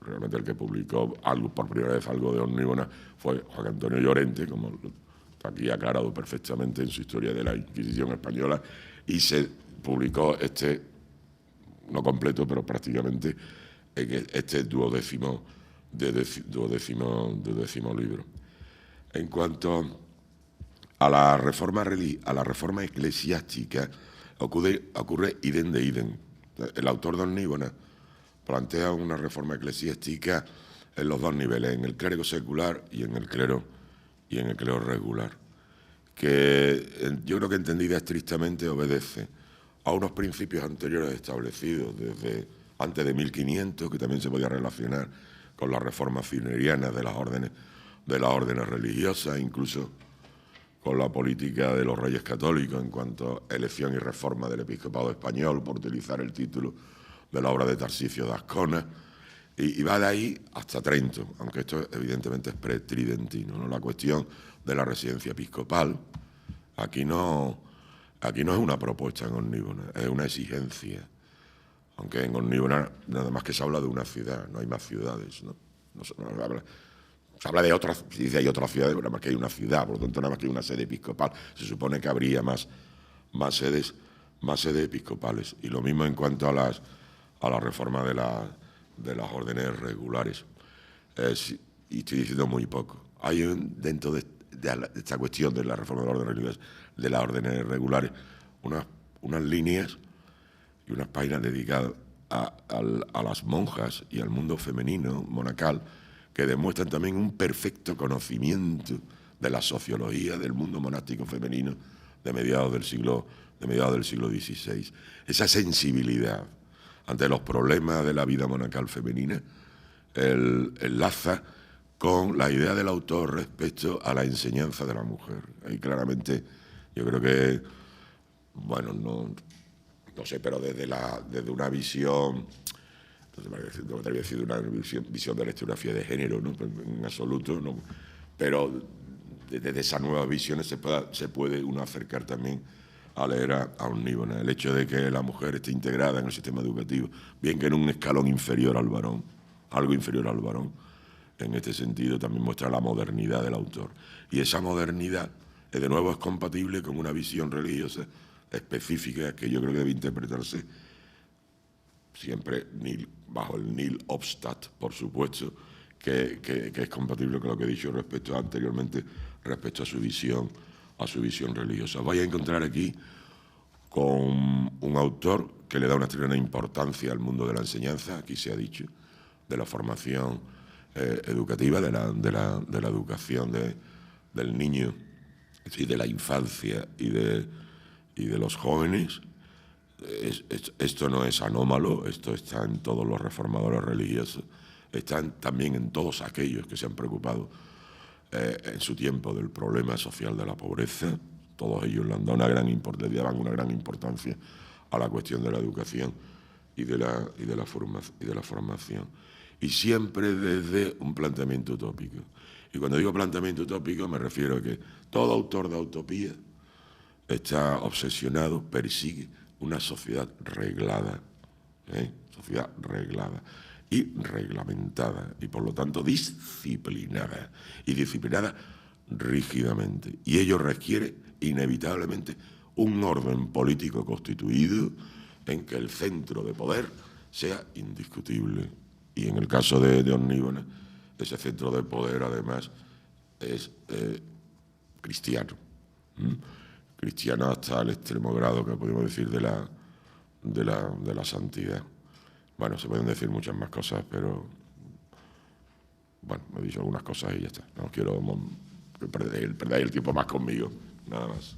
realmente el que publicó por primera vez algo de Omníbona fue Juan Antonio Llorente, como está aquí aclarado perfectamente en su historia de la Inquisición española, y se publicó no completo, pero prácticamente este duodécimo libro. En cuanto a la reforma eclesiástica ocurre idem de idem. El autor de Omníbona plantea una reforma eclesiástica en los dos niveles, en el clero secular y en el clero regular, que yo creo que entendida estrictamente obedece a unos principios anteriores establecidos desde antes de 1500, que también se podía relacionar con la reforma cineriana de las órdenes religiosas, incluso con la política de los reyes católicos en cuanto a elección y reforma del episcopado español, por utilizar el título de la obra de Tarsicio de Ascona, y va de ahí hasta Trento, aunque esto evidentemente es pretridentino, ¿no? La cuestión de la residencia episcopal, aquí no es una propuesta en Omníbona, es una exigencia, aunque en Omníbona nada más que se habla de una ciudad, no hay más ciudades, ¿no? Se habla de otras, si dice hay otras ciudades, pero nada más que hay una ciudad, por lo tanto nada más que hay una sede episcopal. Se supone que habría más sedes episcopales. Y lo mismo en cuanto a la reforma de las órdenes regulares. Y estoy diciendo muy poco. Hay dentro de esta cuestión de la reforma de las órdenes regulares unas líneas y unas páginas dedicadas a las monjas y al mundo femenino monacal, que demuestran también un perfecto conocimiento de la sociología del mundo monástico femenino de mediados del siglo XVI. Esa sensibilidad ante los problemas de la vida monacal femenina enlaza con la idea del autor respecto a la enseñanza de la mujer. Y claramente yo creo que, bueno, no sé, pero desde una visión... No te voy a decir una visión de la historiografía de género, ¿no? En absoluto, no. Pero desde esas nuevas visiones se puede uno acercar también a leer a Omníbona. El hecho de que la mujer esté integrada en el sistema educativo, bien que en un escalón inferior al varón, algo inferior al varón, en este sentido también muestra la modernidad del autor. Y esa modernidad, de nuevo, es compatible con una visión religiosa específica que yo creo que debe interpretarse siempre bajo el nil obstat, por supuesto, que es compatible con lo que he dicho anteriormente respecto a su visión religiosa. Vais a encontrar aquí con un autor que le da una extrema importancia al mundo de la enseñanza, aquí se ha dicho, de la formación educativa, de la educación del niño y de la infancia y de los jóvenes. Esto no es anómalo, esto está en todos los reformadores religiosos, está también en todos aquellos que se han preocupado en su tiempo del problema social de la pobreza. Todos ellos le han dado le daban una gran importancia a la cuestión de la educación y de la formación. Y siempre desde un planteamiento utópico. Y cuando digo planteamiento utópico me refiero a que todo autor de utopía está obsesionado, persigue una sociedad reglada, y reglamentada, y por lo tanto disciplinada rígidamente. Y ello requiere inevitablemente un orden político constituido en que el centro de poder sea indiscutible. Y en el caso de Omníbona, ese centro de poder además es cristiano. Cristiano hasta el extremo grado que podemos decir de la santidad. Bueno, se pueden decir muchas más cosas, pero bueno, he dicho algunas cosas y ya está. No quiero perder el tiempo más conmigo, nada más.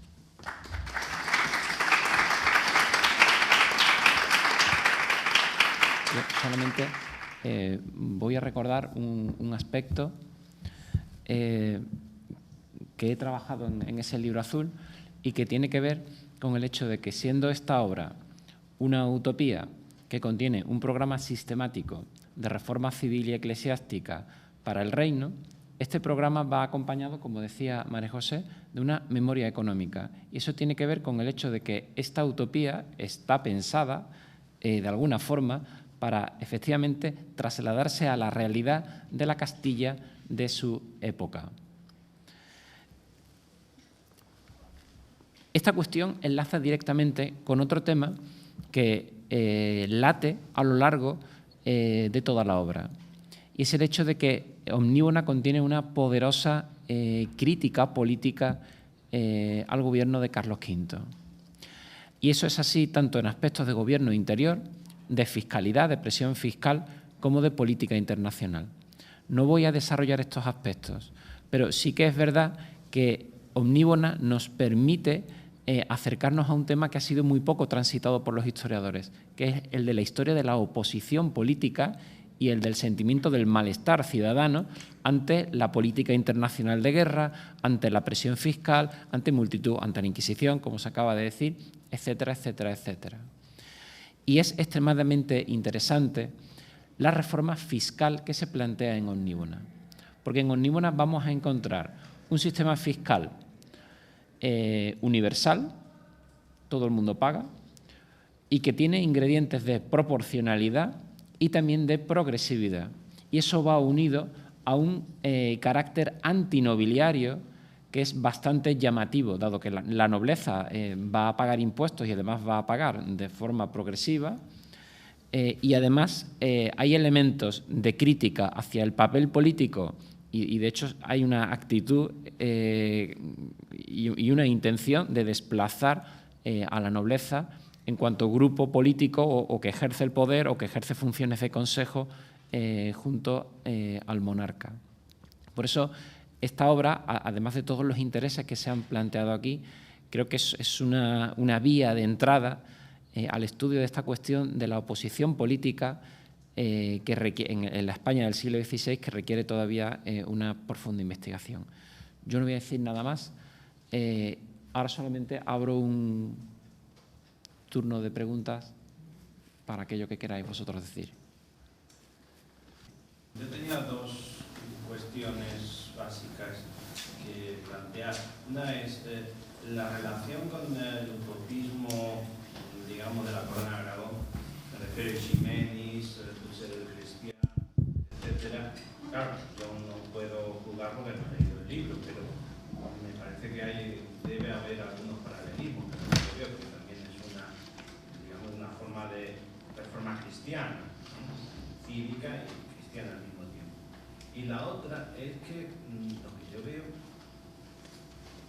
Yo solamente voy a recordar un aspecto que he trabajado en ese libro azul y que tiene que ver con el hecho de que, siendo esta obra una utopía que contiene un programa sistemático de reforma civil y eclesiástica para el reino, este programa va acompañado, como decía María José, de una memoria económica. Y eso tiene que ver con el hecho de que esta utopía está pensada, de alguna forma, para efectivamente trasladarse a la realidad de la Castilla de su época. Esta cuestión enlaza directamente con otro tema que late a lo largo de toda la obra, y es el hecho de que Omníbona contiene una poderosa crítica política al gobierno de Carlos V. Y eso es así tanto en aspectos de gobierno interior, de fiscalidad, de presión fiscal, como de política internacional. No voy a desarrollar estos aspectos, pero sí que es verdad que Omníbona nos permite acercarnos a un tema que ha sido muy poco transitado por los historiadores, que es el de la historia de la oposición política y el del sentimiento del malestar ciudadano ante la política internacional de guerra, ante la presión fiscal, ante la Inquisición, como se acaba de decir, etcétera, etcétera, etcétera. Y es extremadamente interesante la reforma fiscal que se plantea en Omníbona, porque en Omníbona vamos a encontrar un sistema fiscal universal, todo el mundo paga, y que tiene ingredientes de proporcionalidad y también de progresividad. Y eso va unido a un carácter antinobiliario que es bastante llamativo, dado que la nobleza va a pagar impuestos y además va a pagar de forma progresiva. Y además hay elementos de crítica hacia el papel político y de hecho hay una actitud y una intención de desplazar a la nobleza en cuanto grupo político o que ejerce el poder o que ejerce funciones de consejo junto al monarca. Por eso esta obra, además de todos los intereses que se han planteado aquí, creo que es una vía de entrada al estudio de esta cuestión de la oposición política en la España del siglo XVI, que requiere todavía una profunda investigación. Yo no voy a decir nada más. Ahora solamente abro un turno de preguntas para aquello que queráis vosotros decir. Yo tenía dos cuestiones básicas que plantear. Una es la relación con el utopismo, digamos, de la Corona de Aragón. Me refiero a Ximenis, el Cristiano, etcétera. Claro, yo no puedo juzgar porque no he leído el libro, pero me parece que debe haber algunos paralelismos, pero yo creo que también es una forma de reforma cristiana, ¿no? Cívica y cristiana al mismo tiempo. Y la otra es que lo que yo veo,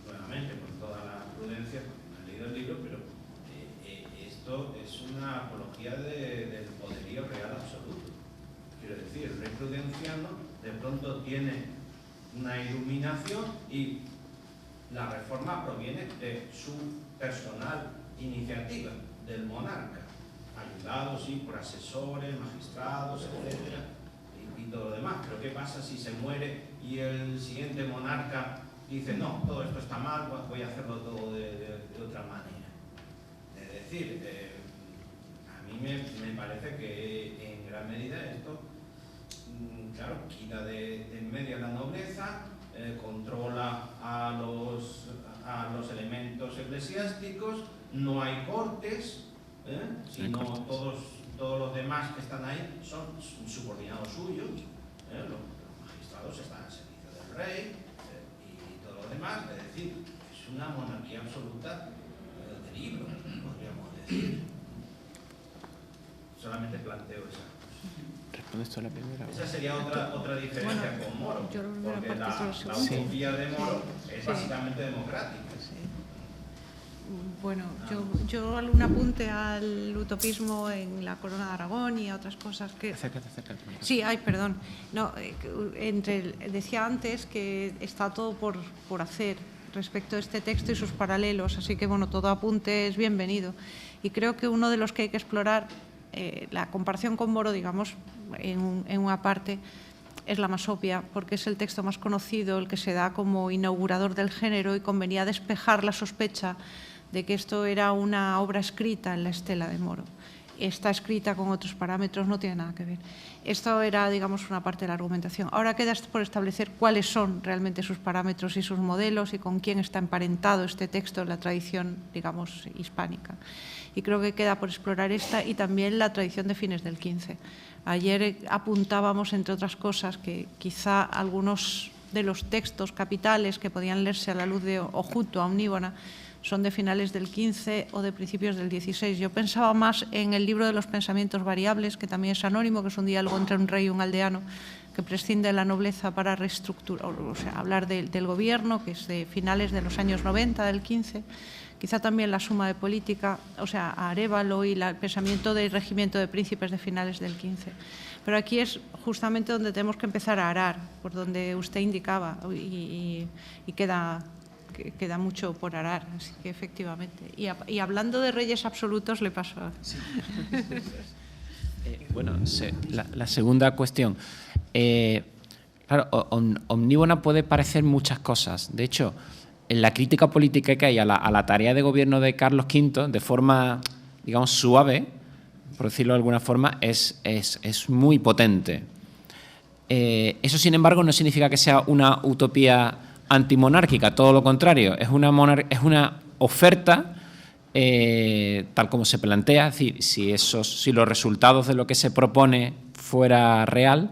nuevamente con toda la prudencia, porque no he leído el libro, pero esto es una apología del poderío real absoluto. Quiero decir, el rey prudenciano de pronto tiene una iluminación y la reforma proviene de su personal iniciativa, del monarca, ayudado, sí, por asesores, magistrados, etcétera, y todo lo demás. Pero ¿qué pasa si se muere y el siguiente monarca dice, no, todo esto está mal, voy a hacerlo todo de otra manera? Es decir, a mí me parece que en gran medida esto, claro, quita de en medio a la nobleza, controla a los elementos eclesiásticos, no hay cortes, sino todos los demás que están ahí son subordinados suyos, los magistrados están al servicio del rey y todo lo demás. Es decir, es una monarquía absoluta de libro, podríamos decir. Solamente planteo esa. ¿Respondes tú a la primera? Esa sería otra diferencia con Moro, porque la utopía de Moro es básicamente democrática. Bueno, yo un apunte al utopismo en la Corona de Aragón y a otras cosas que... Acércate. Sí, perdón. No, decía antes que está todo por hacer respecto a este texto y sus paralelos, así que bueno, todo apunte es bienvenido. Y creo que uno de los que hay que explorar, la comparación con Moro, digamos, en una parte, es la más obvia, porque es el texto más conocido, el que se da como inaugurador del género y convenía despejar la sospecha de que esto era una obra escrita en la estela de Moro. Está escrita con otros parámetros, no tiene nada que ver. Esto era, digamos, una parte de la argumentación. Ahora queda por establecer cuáles son realmente sus parámetros y sus modelos y con quién está emparentado este texto en la tradición, digamos, hispánica. Y creo que queda por explorar esta y también la tradición de fines del XV. Ayer apuntábamos, entre otras cosas, que quizá algunos de los textos capitales que podían leerse a la luz de o junto a Omníbona son de finales del XV o de principios del XVI. Yo pensaba más en el libro de los pensamientos variables, que también es anónimo, que es un diálogo entre un rey y un aldeano, que prescinde de la nobleza para reestructurar, o sea, hablar del gobierno, que es de finales de los años 90, del 15, quizá también la suma de política, o sea, Arévalo y el pensamiento del regimiento de príncipes de finales del 15. Pero aquí es justamente donde tenemos que empezar a arar, por donde usted indicaba, y queda mucho por arar, así que efectivamente. Y hablando de reyes absolutos, le paso a... Sí. Bueno, la segunda cuestión. Claro, omníbona puede parecer muchas cosas. De hecho, en la crítica política que hay a la tarea de gobierno de Carlos V, de forma, digamos, suave, por decirlo de alguna forma, es muy potente. Eso, sin embargo, no significa que sea una utopía antimonárquica, todo lo contrario. Es una oferta tal como se plantea, es decir, si los resultados de lo que se propone fuera real,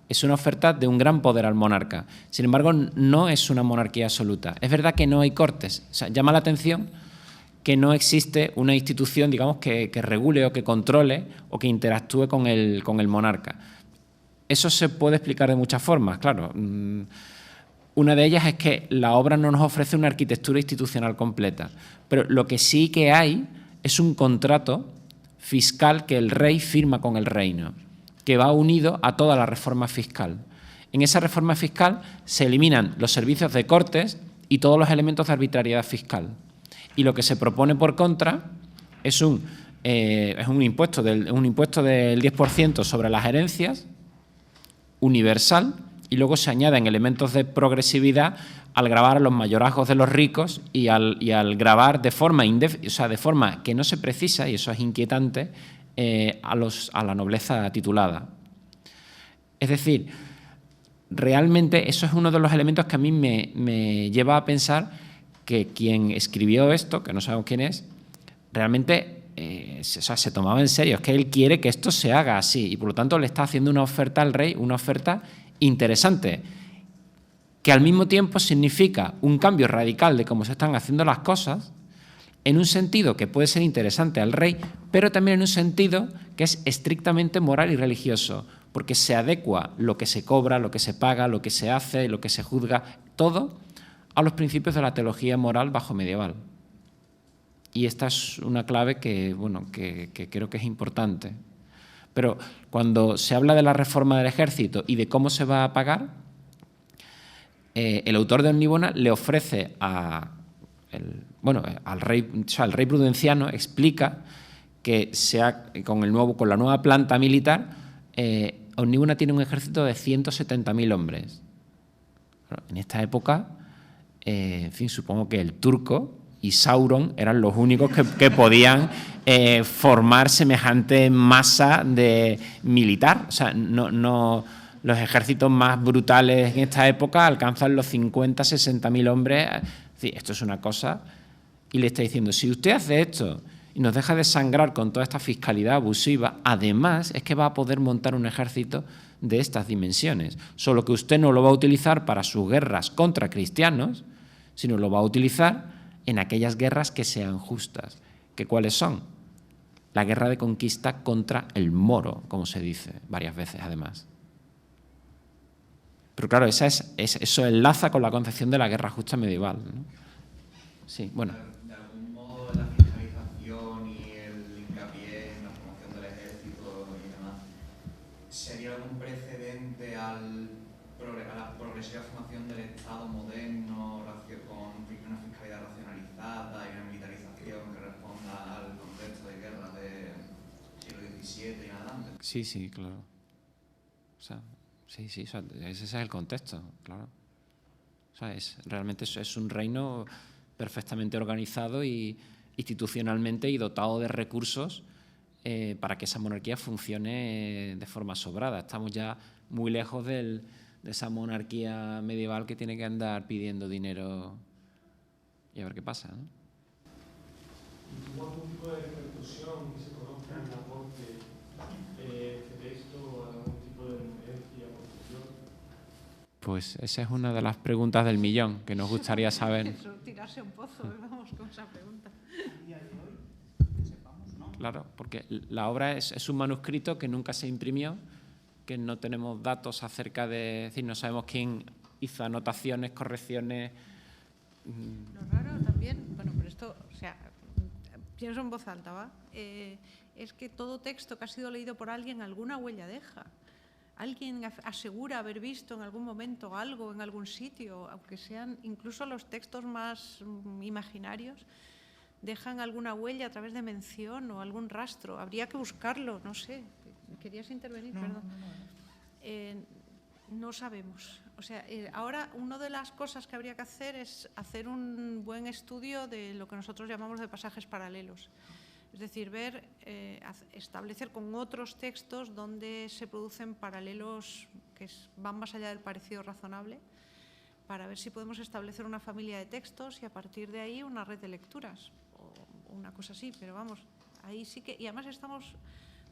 es una oferta de un gran poder al monarca. Sin embargo, no es una monarquía absoluta. Es verdad que no hay cortes. O sea, llama la atención que no existe una institución, digamos, que regule o que controle o que interactúe con el monarca. Eso se puede explicar de muchas formas, claro. Una de ellas es que la obra no nos ofrece una arquitectura institucional completa, pero lo que sí que hay es un contrato fiscal que el rey firma con el reino, que va unido a toda la reforma fiscal. En esa reforma fiscal se eliminan los servicios de cortes y todos los elementos de arbitrariedad fiscal. Y lo que se propone por contra es un impuesto del 10% sobre las herencias, universal, y luego se añaden elementos de progresividad al gravar a los mayorazgos de los ricos y al gravar de forma que no se precisa, y eso es inquietante, a la nobleza titulada. Es decir, realmente eso es uno de los elementos que a mí me lleva a pensar que quien escribió esto, que no sabemos quién es, realmente se tomaba en serio. Es que él quiere que esto se haga así y por lo tanto le está haciendo una oferta al rey, una oferta interesante, que al mismo tiempo significa un cambio radical de cómo se están haciendo las cosas, en un sentido que puede ser interesante al rey, pero también en un sentido que es estrictamente moral y religioso, porque se adecua lo que se cobra, lo que se paga, lo que se hace, lo que se juzga, todo a los principios de la teología moral bajo medieval. Y esta es una clave que creo que es importante. Pero cuando se habla de la reforma del ejército y de cómo se va a pagar, el autor de Omníbona le ofrece al rey, el rey Prudenciano explica que con la nueva planta militar, Omníbona tiene un ejército de 170.000 hombres. En esta época, en fin, supongo que el turco y Sauron eran los únicos que podían formar semejante masa de militar. O sea, no, los ejércitos más brutales en esta época alcanzan los 50.000, 60.000 hombres. Es decir, esto es una cosa. Y le está diciendo, si usted hace esto y nos deja de sangrar con toda esta fiscalidad abusiva, además es que va a poder montar un ejército de estas dimensiones. Solo que usted no lo va a utilizar para sus guerras contra cristianos, sino lo va a utilizar en aquellas guerras que sean justas. ¿Que cuáles son? La guerra de conquista contra el moro, como se dice varias veces además. Pero claro, eso enlaza con la concepción de la guerra justa medieval, ¿no? Sí, bueno. De algún modo la fiscalización y el hincapié en la formación del ejército y demás, ¿sería algún precedente a la progresiva formación del Estado moderno con una fiscalidad racionalizada y una militarización que responda al contexto de guerra del siglo XVII y adelante? Sí, claro. O sea, ese es el contexto, claro. O sea, realmente es un reino perfectamente organizado y institucionalmente y dotado de recursos para que esa monarquía funcione de forma sobrada. Estamos ya muy lejos de esa monarquía medieval que tiene que andar pidiendo dinero y a ver qué pasa, ¿no? ¿Hubo algún tipo de repercusión que se conozca en la corte de esto o algún tipo de denuncia posterior? Pues esa es una de las preguntas del millón que nos gustaría saber. Eso, tirarse a un pozo, vamos con esa pregunta. Sepamos, ¿no? Claro, porque la obra es un manuscrito que nunca se imprimió que no tenemos datos acerca de, es decir, no sabemos quién hizo anotaciones, correcciones. Lo raro también, bueno, pero esto, o sea, pienso en voz alta, ¿va? Es que todo texto que ha sido leído por alguien alguna huella deja. Alguien asegura haber visto en algún momento algo en algún sitio, aunque sean incluso los textos más imaginarios, dejan alguna huella a través de mención o algún rastro. Habría que buscarlo, no sé. ¿Querías intervenir? Perdón. No sabemos. O sea, ahora una de las cosas que habría que hacer es hacer un buen estudio de lo que nosotros llamamos de pasajes paralelos. Es decir, ver, establecer con otros textos donde se producen paralelos que van más allá del parecido razonable, para ver si podemos establecer una familia de textos y a partir de ahí una red de lecturas o una cosa así. Pero vamos, ahí sí que... Y además estamos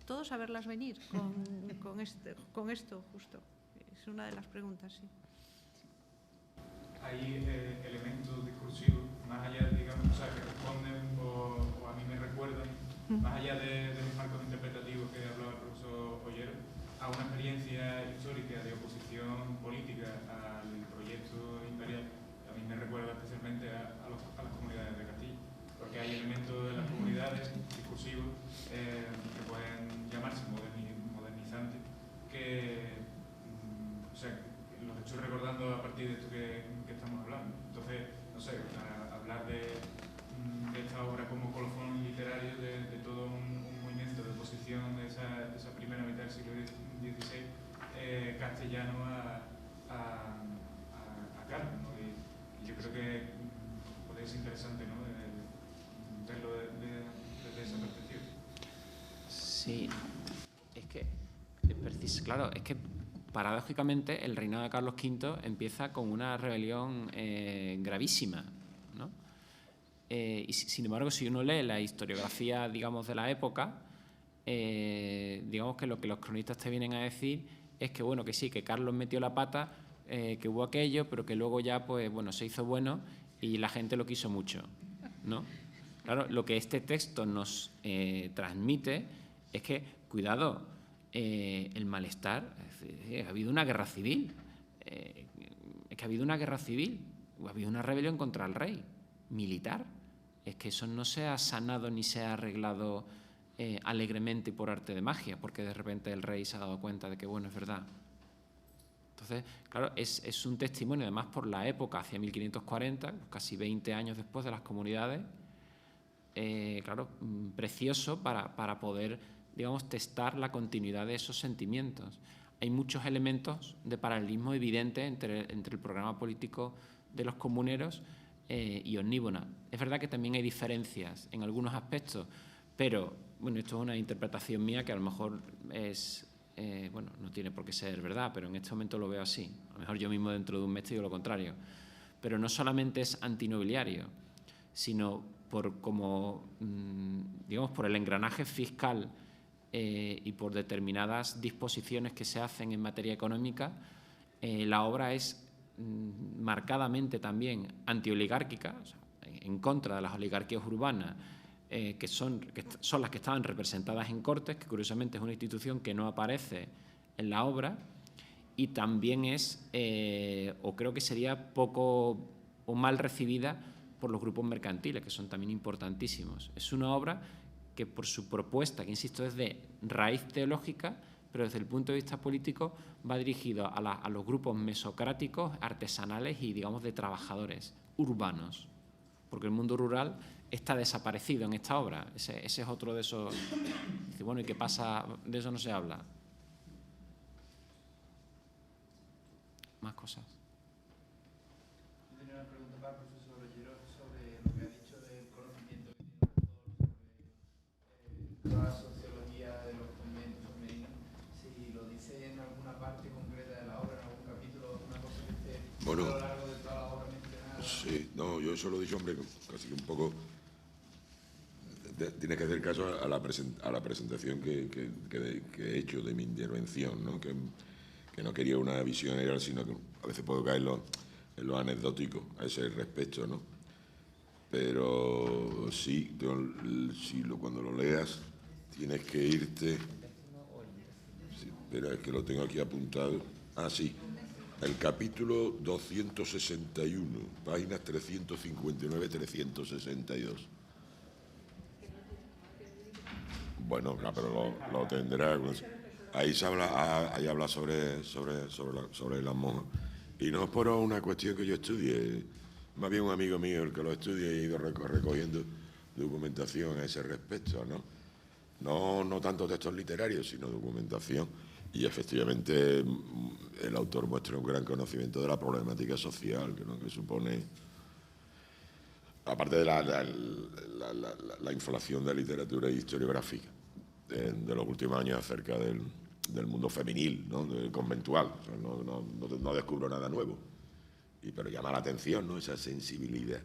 todos a verlas venir con esto justo. Es una de las preguntas, sí. Hay elementos discursivos, más allá, digamos, o sea, que responden o a mí me recuerdan, más allá de los marcos interpretativos que hablaba el profesor Ollero, a una experiencia histórica de oposición política al proyecto imperial. A mí me recuerda especialmente a las comunidades de Castilla, porque hay elementos de las comunidades discursivos que pueden llamarse modernizantes, que o sea, los estoy recordando a partir de esto que estamos hablando. Entonces, no sé, hablar de esta obra como colofón literario de todo un movimiento de oposición de esa primera mitad del siglo XVI castellano a Carlos, ¿no? Y yo creo que podría ser interesante, ¿no?, verlo desde esa perspectiva. Sí, es que, claro, es que paradójicamente el reinado de Carlos V empieza con una rebelión gravísima, ¿no? Y sin embargo, si uno lee la historiografía, digamos, de la época, digamos que lo que los cronistas te vienen a decir es que, bueno, que sí, que Carlos metió la pata, que hubo aquello, pero que luego ya, pues, bueno, se hizo bueno y la gente lo quiso mucho, ¿no? Claro, lo que este texto nos transmite es que, cuidado, el malestar, ha habido una guerra civil, es que ha habido una guerra civil, ha habido una rebelión contra el rey militar, es que eso no se ha sanado ni se ha arreglado alegremente y por arte de magia, porque de repente el rey se ha dado cuenta de que, bueno, es verdad. Entonces, claro, es un testimonio, además, por la época, hacia 1540, casi 20 años después de las comunidades, claro, precioso para poder, digamos, testar la continuidad de esos sentimientos. Hay muchos elementos de paralelismo evidente entre el programa político de los comuneros y Omníbona. Es verdad que también hay diferencias en algunos aspectos, pero, bueno, esto es una interpretación mía que a lo mejor es, bueno, no tiene por qué ser verdad, pero en este momento lo veo así. A lo mejor yo mismo dentro de un mes digo lo contrario. Pero no solamente es antinobiliario, sino digamos, por el engranaje fiscal y por determinadas disposiciones que se hacen en materia económica, la obra es marcadamente también antioligárquica, o sea, en contra de las oligarquías urbanas, que son las que estaban representadas en Cortes, que curiosamente es una institución que no aparece en la obra, y también es, o creo que sería poco o mal recibida por los grupos mercantiles, que son también importantísimos. Es una obra que por su propuesta, que insisto, es de raíz teológica, pero desde el punto de vista político va dirigido a los grupos mesocráticos, artesanales y, digamos, de trabajadores urbanos, porque el mundo rural está desaparecido en esta obra. Ese es otro de esos... Dice, bueno, ¿y qué pasa? De eso no se habla. Más cosas. Yo tenía una pregunta para el profesor Ollero sobre lo que ha dicho del conocimiento que tiene el autor sobre la sociología de los conventos femeninos. Si lo dice en alguna parte concreta de la obra, en algún capítulo, alguna cosa que esté a lo largo de toda la obra mencionada. Sí, no, yo eso lo he dicho, hombre, casi que un poco... Tiene que hacer caso a la presentación que he hecho de mi intervención, ¿no? Que no quería una visión general, sino que a veces puedo caer en lo anecdótico a ese respecto, ¿no? Pero sí, cuando lo leas tienes que irte... Sí, Espera, es que lo tengo aquí apuntado. Ah, sí. El capítulo 261, páginas 359-362. Bueno, claro, pero lo tendrá. Ahí se habla, ahí habla sobre las monjas. Y no es por una cuestión que yo estudie, más bien un amigo mío el que lo estudia y ha ido recogiendo documentación a ese respecto, ¿no? No tanto textos literarios, sino documentación. Y efectivamente el autor muestra un gran conocimiento de la problemática social que supone, aparte de la inflación de literatura historiográfica de los últimos años acerca del mundo femenil, ¿no? Conventual. O sea, no descubro nada nuevo, pero llama la atención, ¿no? Esa sensibilidad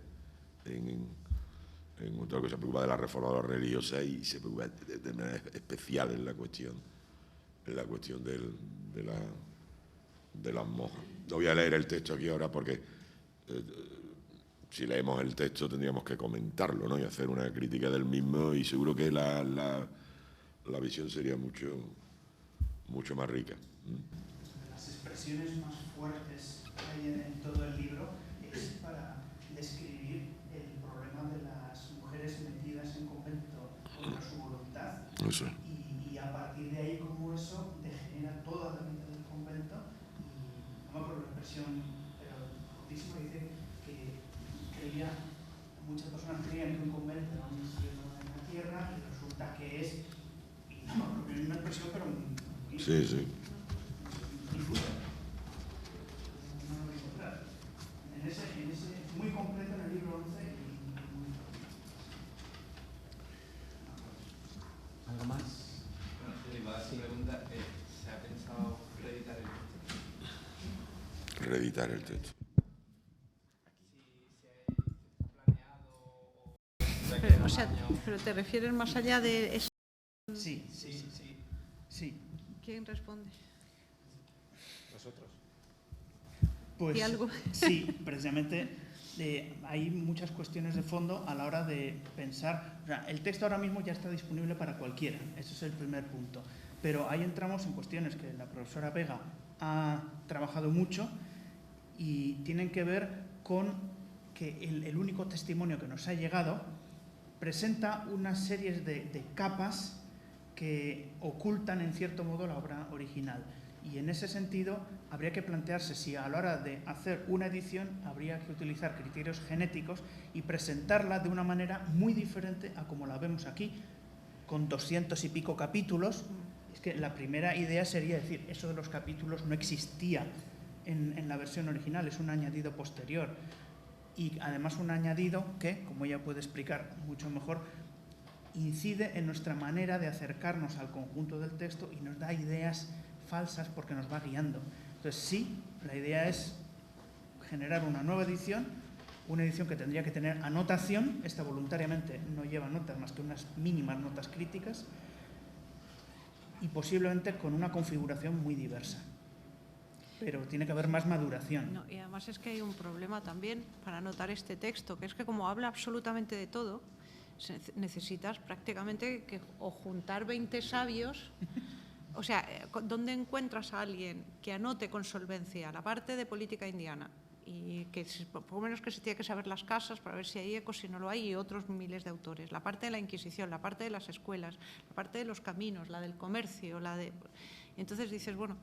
en otro que se preocupa de la reforma religiosa y se preocupa de manera especial en la cuestión de las monjas. No voy a leer el texto aquí ahora porque si leemos el texto tendríamos que comentarlo, ¿no? Y hacer una crítica del mismo, y seguro que la visión sería mucho más rica. Las expresiones más fuertes que hay en todo el libro es para describir el problema de las mujeres metidas en convento contra su voluntad. Eso. Y a partir de ahí cómo eso degenera toda la vida del convento. Y no me acuerdo la expresión, pero cortísima, dice que muchas personas creían que un convento era un infierno en la tierra y resulta que es, y no me acuerdo, es una expresión, pero sí. No lo voy a encontrar. En ese muy completo en el libro 11. ¿Algo más? Bueno, la pregunta es, ¿se ha pensado reeditar el texto? Reeditar el texto. O sea, pero te refieres más allá de eso. Sí. ¿Quién responde? ¿Vosotros? Pues ¿Y algo? sí, precisamente hay muchas cuestiones de fondo a la hora de pensar. O sea, el texto ahora mismo ya está disponible para cualquiera, ese es el primer punto. Pero ahí entramos en cuestiones que la profesora Vega ha trabajado mucho y tienen que ver con que el único testimonio que nos ha llegado presenta una serie de capas que ocultan en cierto modo la obra original. Y en ese sentido habría que plantearse si a la hora de hacer una edición habría que utilizar criterios genéticos y presentarla de una manera muy diferente a como la vemos aquí, con 200 y pico capítulos. Es que la primera idea sería decir, eso de los capítulos no existía en la versión original, es un añadido posterior. Y además un añadido que, como ella puede explicar mucho mejor, incide en nuestra manera de acercarnos al conjunto del texto y nos da ideas falsas porque nos va guiando. Entonces sí, la idea es generar una nueva edición, una edición que tendría que tener anotación. Esta voluntariamente no lleva notas más que unas mínimas notas críticas y posiblemente con una configuración muy diversa. Pero tiene que haber más maduración. No, y además es que hay un problema también para anotar este texto, que es que como habla absolutamente de todo, necesitas prácticamente o juntar 20 sabios. O sea, ¿dónde encuentras a alguien que anote con solvencia la parte de política indiana? Y que por lo menos que se tiene que saber las casas para ver si hay ecos, si no lo hay, y otros miles de autores. La parte de la Inquisición, la parte de las escuelas, la parte de los caminos, la del comercio, la de... Entonces dices, bueno,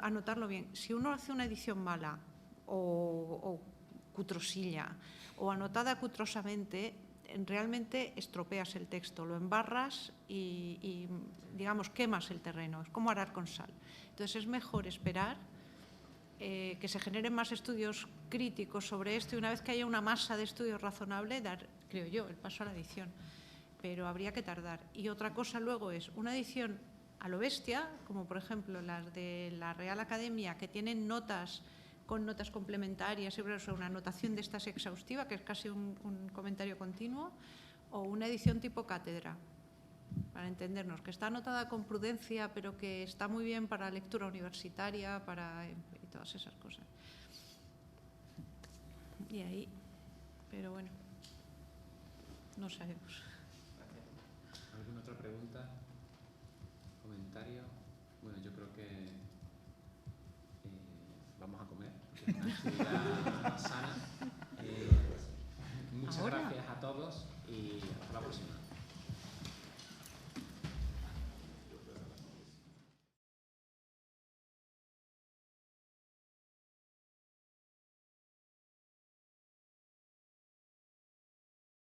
anotarlo bien. Si uno hace una edición mala o cutrosilla o anotada cutrosamente, realmente estropeas el texto, lo embarras y digamos, quemas el terreno. Es como arar con sal. Entonces es mejor esperar que se generen más estudios críticos sobre esto y una vez que haya una masa de estudios razonable, dar, creo yo, el paso a la edición. Pero habría que tardar. Y otra cosa luego es una edición a lo bestia, como por ejemplo las de la Real Academia, que tienen notas con notas complementarias, una anotación de estas exhaustiva, que es casi un comentario continuo, o una edición tipo cátedra, para entendernos, que está anotada con prudencia, pero que está muy bien para lectura universitaria, y todas esas cosas. Y ahí, pero bueno, no sabemos. ¿Alguna otra pregunta? ¿Comentario? Bueno, yo creo que vamos a comer. Así